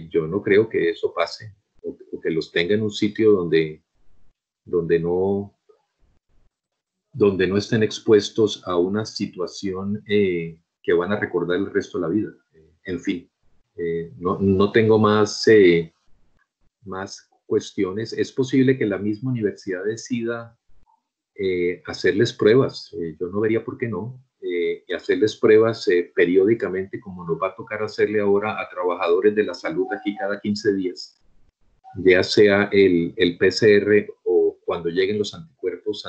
Yo no creo que eso pase, o que los tenga en un sitio donde no estén expuestos a una situación que van a recordar el resto de la vida. En fin, no tengo más cuestiones. Es posible que la misma universidad decida hacerles pruebas. Yo no vería por qué no. Y hacerles pruebas periódicamente, como nos va a tocar hacerle ahora a trabajadores de la salud aquí cada 15 días, ya sea el PCR o cuando lleguen los anticuerpos,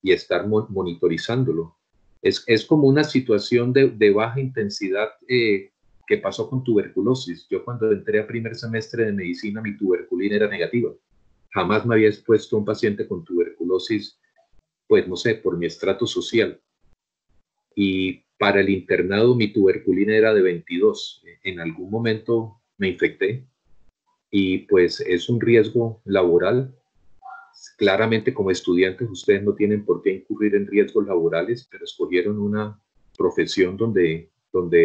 y estar monitorizándolo. Es como una situación de baja intensidad que pasó con tuberculosis. Yo cuando entré a primer semestre de medicina, mi tuberculina era negativa. Jamás me había expuesto a un paciente con tuberculosis, pues no sé, por mi estrato social. Y para el internado mi tuberculina era de 22. En algún momento me infecté y pues es un riesgo laboral. Claramente como estudiantes ustedes no tienen por qué incurrir en riesgos laborales, pero escogieron una profesión donde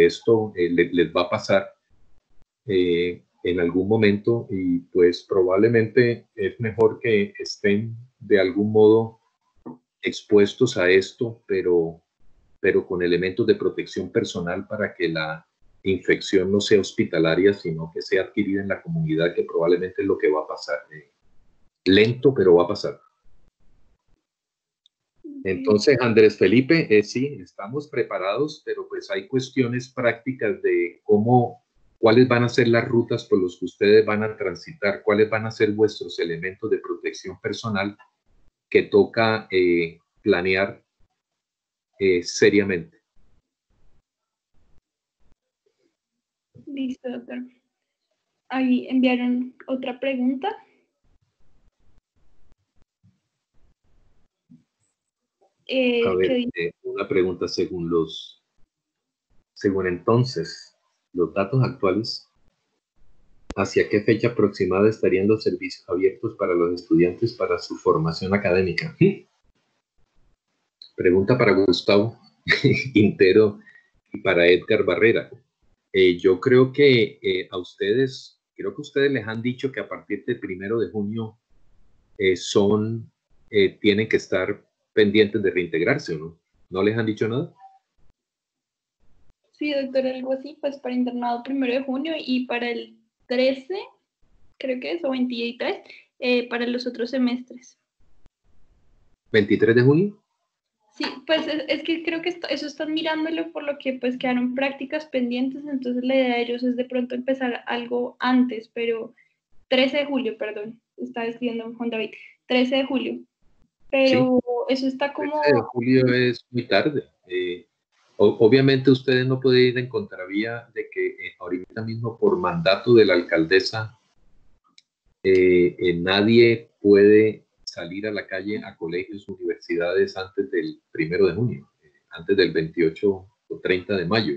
esto les va a pasar en algún momento, y pues probablemente es mejor que estén de algún modo expuestos a esto, pero con elementos de protección personal para que infección no sea hospitalaria, sino que sea adquirida en la comunidad, que probablemente es lo que va a pasar. Lento, pero va a pasar. Entonces, Andrés Felipe, sí, estamos preparados, pero pues hay cuestiones prácticas de cuáles van a ser las rutas por las que ustedes van a transitar, cuáles van a ser vuestros elementos de protección personal que toca planear seriamente. Listo, doctor. Ahí enviaron otra pregunta. A ver, una pregunta según entonces los datos actuales, ¿hacia qué fecha aproximada estarían los servicios abiertos para los estudiantes para su formación académica? Pregunta para Gustavo Quintero y para Edgar Barrera. Yo creo que creo que ustedes les han dicho que a partir del 1 de junio tienen que estar pendientes de reintegrarse, ¿no? ¿No les han dicho nada? Sí, doctor, algo así, pues para internado 1 de junio y para el 13, creo que es, o 23, para los otros semestres. ¿23 de junio? Sí, pues es que creo que eso están mirándolo por lo que pues quedaron prácticas pendientes, entonces la idea de ellos es de pronto empezar algo antes, pero 13 de julio, perdón, está escribiendo Juan David, 13 de julio, pero sí, eso está como... 13 de julio es muy tarde. Obviamente ustedes no pueden ir en contravía de que ahorita mismo por mandato de la alcaldesa nadie puede salir a la calle a colegios, universidades antes del 1 de junio, antes del 28 o 30 de mayo.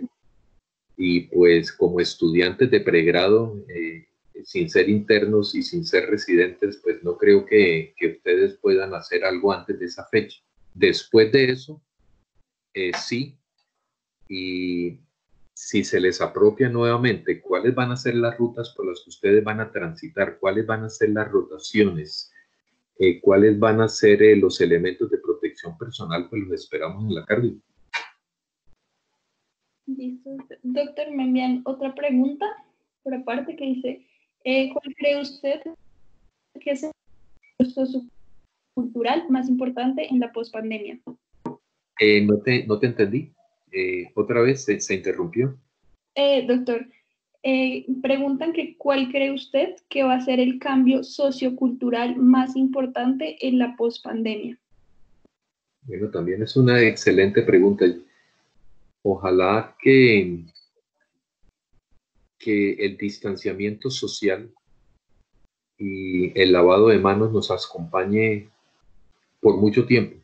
Y pues como estudiantes de pregrado, sin ser internos y sin ser residentes, pues no creo que ustedes puedan hacer algo antes de esa fecha. Después de eso, sí, y si se les apropia nuevamente, cuáles van a ser las rutas por las que ustedes van a transitar, cuáles van a ser las rotaciones, cuáles van a ser los elementos de protección personal, pues los esperamos en la cardio. Listo. Doctor, me envían otra pregunta por aparte que dice, ¿cuál cree usted que es el proceso cultural más importante en la pospandemia? No te entendí. Otra vez se interrumpió. Doctor, preguntan que ¿cuál cree usted que va a ser el cambio sociocultural más importante en la pospandemia? Bueno, también es una excelente pregunta. Ojalá que el distanciamiento social y el lavado de manos nos acompañe por mucho tiempo.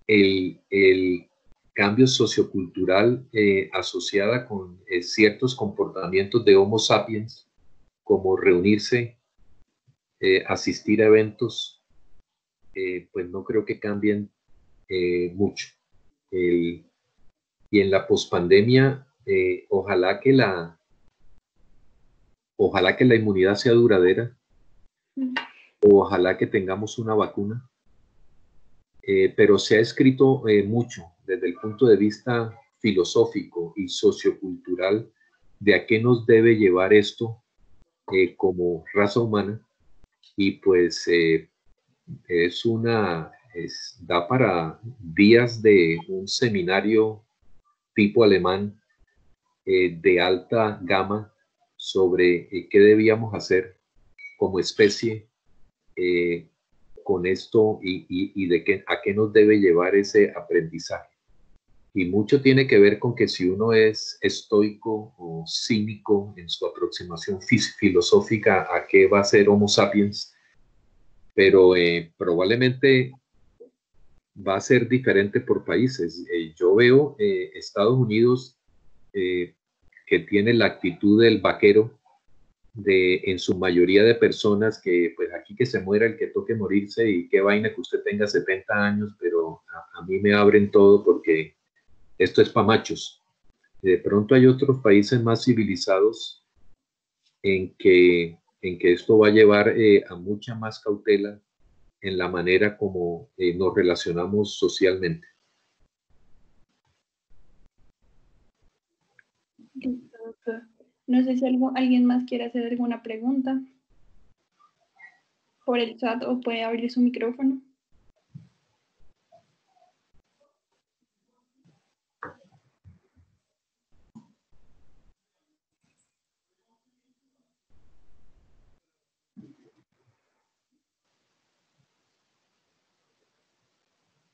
El cambio sociocultural asociada con ciertos comportamientos de Homo sapiens, como reunirse, asistir a eventos, pues no creo que cambien mucho. Y en la pospandemia, ojalá que la inmunidad sea duradera, ojalá que tengamos una vacuna, pero se ha escrito mucho desde el punto de vista filosófico y sociocultural de a qué nos debe llevar esto como raza humana, y pues da para días de un seminario tipo alemán de alta gama sobre qué debíamos hacer como especie con esto y de a qué nos debe llevar ese aprendizaje. Y mucho tiene que ver con que si uno es estoico o cínico en su aproximación filosófica a qué va a ser Homo sapiens, pero probablemente va a ser diferente por países. Yo veo Estados Unidos que tiene la actitud del vaquero, en su mayoría de personas que pues aquí que se muera el que toque morirse y qué vaina que usted tenga 70 años, pero a mí me abren todo porque esto es pa' machos. De pronto hay otros países más civilizados en que esto va a llevar a mucha más cautela en la manera como nos relacionamos socialmente. Listo, doctor. No sé si alguien más quiere hacer alguna pregunta por el chat o puede abrir su micrófono.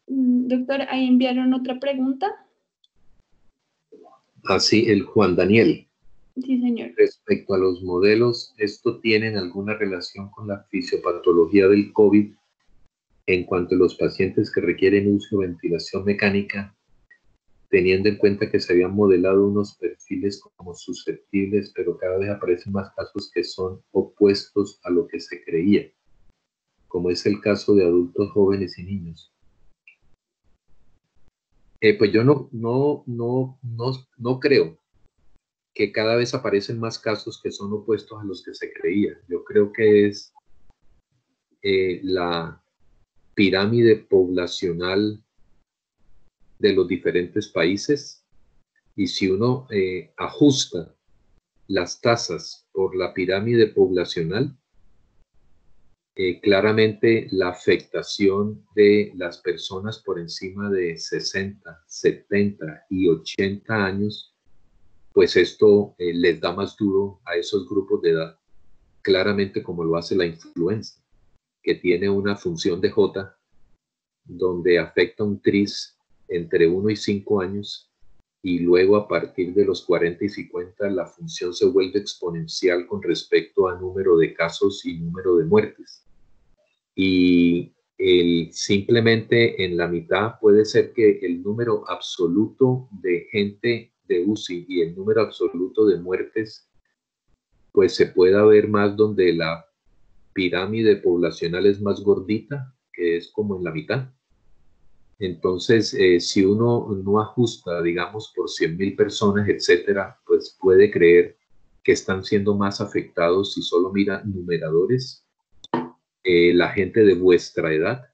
Doctor, ahí enviaron otra pregunta. Así, el Juan Daniel. Sí, señor. Respecto a los modelos, ¿esto tiene alguna relación con la fisiopatología del COVID en cuanto a los pacientes que requieren uso de ventilación mecánica, teniendo en cuenta que se habían modelado unos perfiles como susceptibles, pero cada vez aparecen más casos que son opuestos a lo que se creía, como es el caso de adultos jóvenes y niños? Pues yo no creo que cada vez aparecen más casos que son opuestos a los que se creía. Yo creo que es la pirámide poblacional de los diferentes países, y si uno ajusta las tasas por la pirámide poblacional, claramente la afectación de las personas por encima de 60, 70 y 80 años, pues esto les da más duro a esos grupos de edad, claramente como lo hace la influenza, que tiene una función de J donde afecta un tris entre 1 y 5 años, y luego a partir de los 40 y 50 la función se vuelve exponencial con respecto a número de casos y número de muertes. Y simplemente en la mitad puede ser que el número absoluto de gente de UCI y el número absoluto de muertes pues se pueda ver más donde la pirámide poblacional es más gordita, que es como en la mitad. Entonces, si uno no ajusta, digamos, por 100.000 personas, etcétera, pues puede creer que están siendo más afectados si solo mira numeradores, la gente de vuestra edad,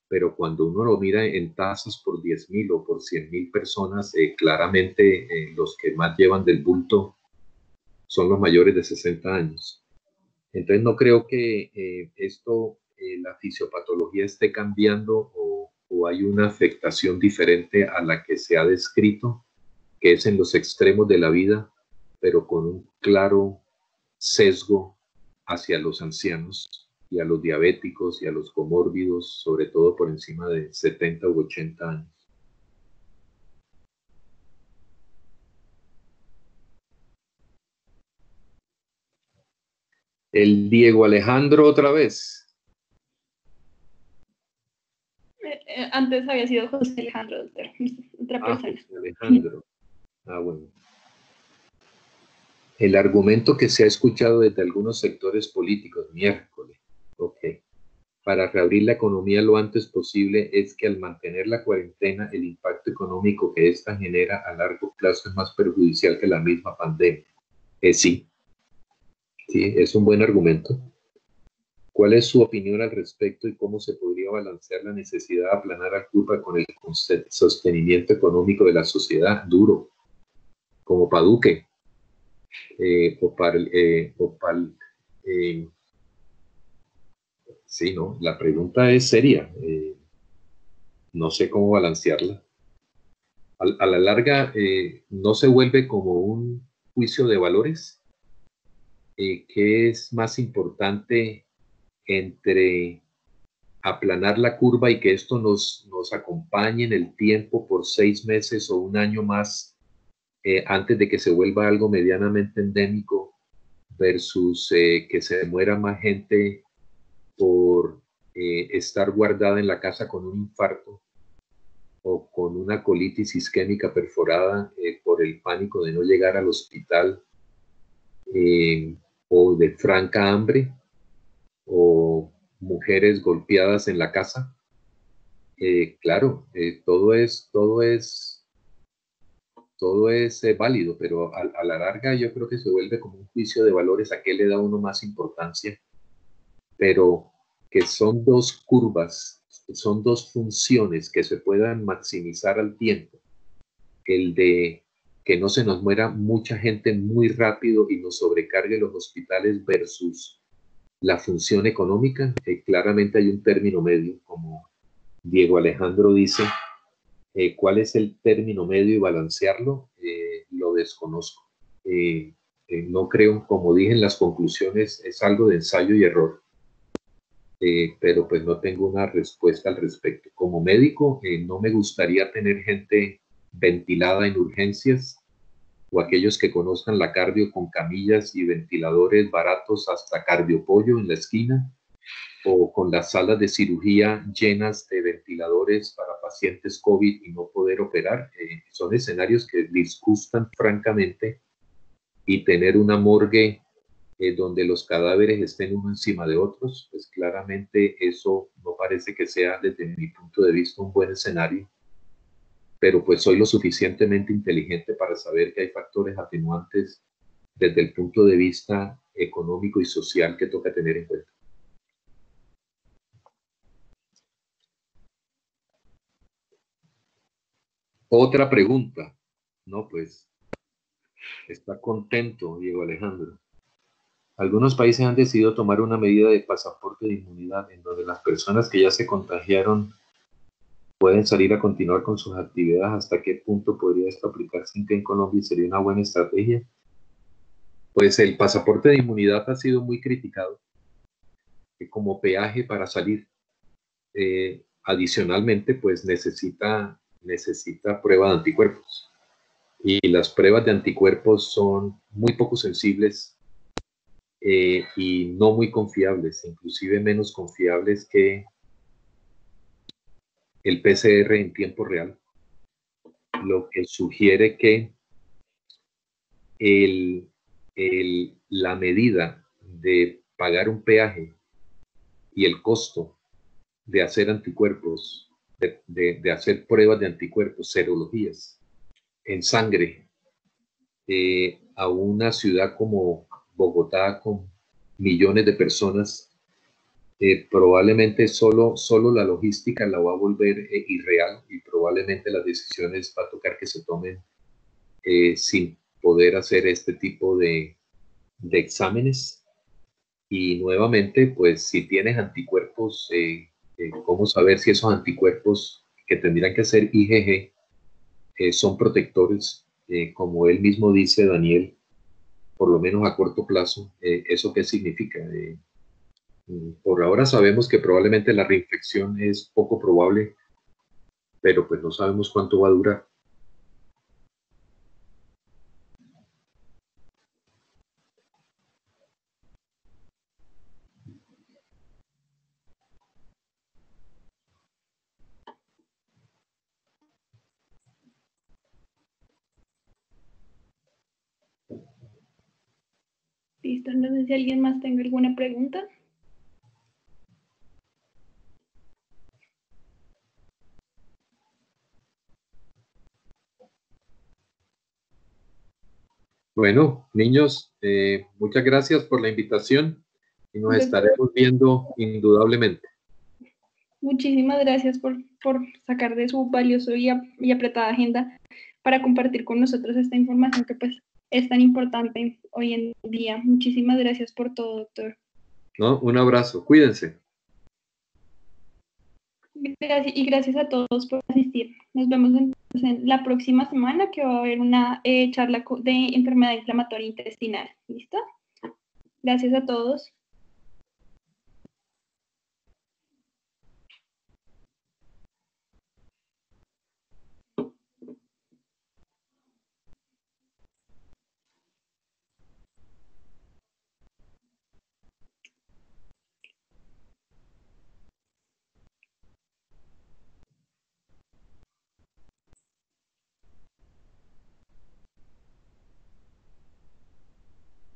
pero cuando uno lo mira en tasas por 10.000 o por 100.000 personas, claramente los que más llevan del bulto son los mayores de 60 años. Entonces, no creo que la fisiopatología esté cambiando o hay una afectación diferente a la que se ha descrito, que es en los extremos de la vida, pero con un claro sesgo hacia los ancianos y a los diabéticos y a los comórbidos, sobre todo por encima de 70 u 80 años. El Diego Alejandro otra vez. Antes había sido José Alejandro, doctor. Otra persona. José Alejandro. Bueno. El argumento que se ha escuchado desde algunos sectores políticos, miércoles, para reabrir la economía lo antes posible es que al mantener la cuarentena, el impacto económico que ésta genera a largo plazo es más perjudicial que la misma pandemia. Sí, es un buen argumento. ¿Cuál es su opinión al respecto y cómo se podría balancear la necesidad de aplanar a Cuba con el sostenimiento económico de la sociedad? Duro, como para Duque. Sí, ¿no? La pregunta es seria. No sé cómo balancearla. A la larga, no se vuelve como un juicio de valores. ¿Qué es más importante entre aplanar la curva y que esto nos acompañe en el tiempo por 6 meses o un año más antes de que se vuelva algo medianamente endémico, versus que se muera más gente por estar guardada en la casa con un infarto o con una colitis isquémica perforada por el pánico de no llegar al hospital, o de franca hambre, o mujeres golpeadas en la casa? Claro, todo es válido, pero a la larga yo creo que se vuelve como un juicio de valores a qué le da uno más importancia, pero que son dos curvas, son dos funciones que se puedan maximizar al tiempo. El de que no se nos muera mucha gente muy rápido y nos sobrecargue los hospitales versus la función económica. Claramente hay un término medio, como Diego Alejandro dice. ¿Cuál es el término medio y balancearlo? Lo desconozco. No creo, como dije en las conclusiones, es algo de ensayo y error. Pero pues no tengo una respuesta al respecto. Como médico, no me gustaría tener gente ventilada en urgencias o aquellos que conozcan la cardio con camillas y ventiladores baratos hasta cardiopollo en la esquina, o con las salas de cirugía llenas de ventiladores para pacientes COVID y no poder operar. Son escenarios que disgustan francamente, y tener una morgue donde los cadáveres estén uno encima de otros, pues claramente eso no parece que sea, desde mi punto de vista, un buen escenario. Pero pues soy lo suficientemente inteligente para saber que hay factores atenuantes desde el punto de vista económico y social que toca tener en cuenta. Otra pregunta. No, pues está contento Diego Alejandro. Algunos países han decidido tomar una medida de pasaporte de inmunidad en donde las personas que ya se contagiaron pueden salir a continuar con sus actividades. ¿Hasta qué punto podría esto aplicarse en Colombia? ¿Sería una buena estrategia? Pues el pasaporte de inmunidad ha sido muy criticado como peaje para salir. Adicionalmente, pues necesita prueba de anticuerpos. Y las pruebas de anticuerpos son muy poco sensibles y no muy confiables, inclusive menos confiables que el PCR en tiempo real, lo que sugiere que la medida de pagar un peaje y el costo de hacer anticuerpos, de hacer pruebas de anticuerpos, serologías en sangre, a una ciudad como Bogotá con millones de personas, probablemente solo la logística la va a volver irreal, y probablemente las decisiones va a tocar que se tomen sin poder hacer este tipo de exámenes. Y nuevamente, pues si tienes anticuerpos, ¿cómo saber si esos anticuerpos que tendrían que ser IgG son protectores? Como él mismo dice, Daniel, por lo menos a corto plazo. ¿Eso qué significa? Por ahora sabemos que probablemente la reinfección es poco probable, pero pues no sabemos cuánto va a durar. Listo, no sé si alguien más tenga alguna pregunta. Bueno, niños, muchas gracias por la invitación y nos estaremos viendo indudablemente. Muchísimas gracias por sacar de su valioso y apretada agenda para compartir con nosotros esta información que pues es tan importante hoy en día. Muchísimas gracias por todo, doctor. ¿No? Un abrazo, cuídense. Gracias, y gracias a todos por asistir. Nos vemos entonces en la próxima semana, que va a haber una charla de enfermedad inflamatoria intestinal. ¿Listo? Gracias a todos.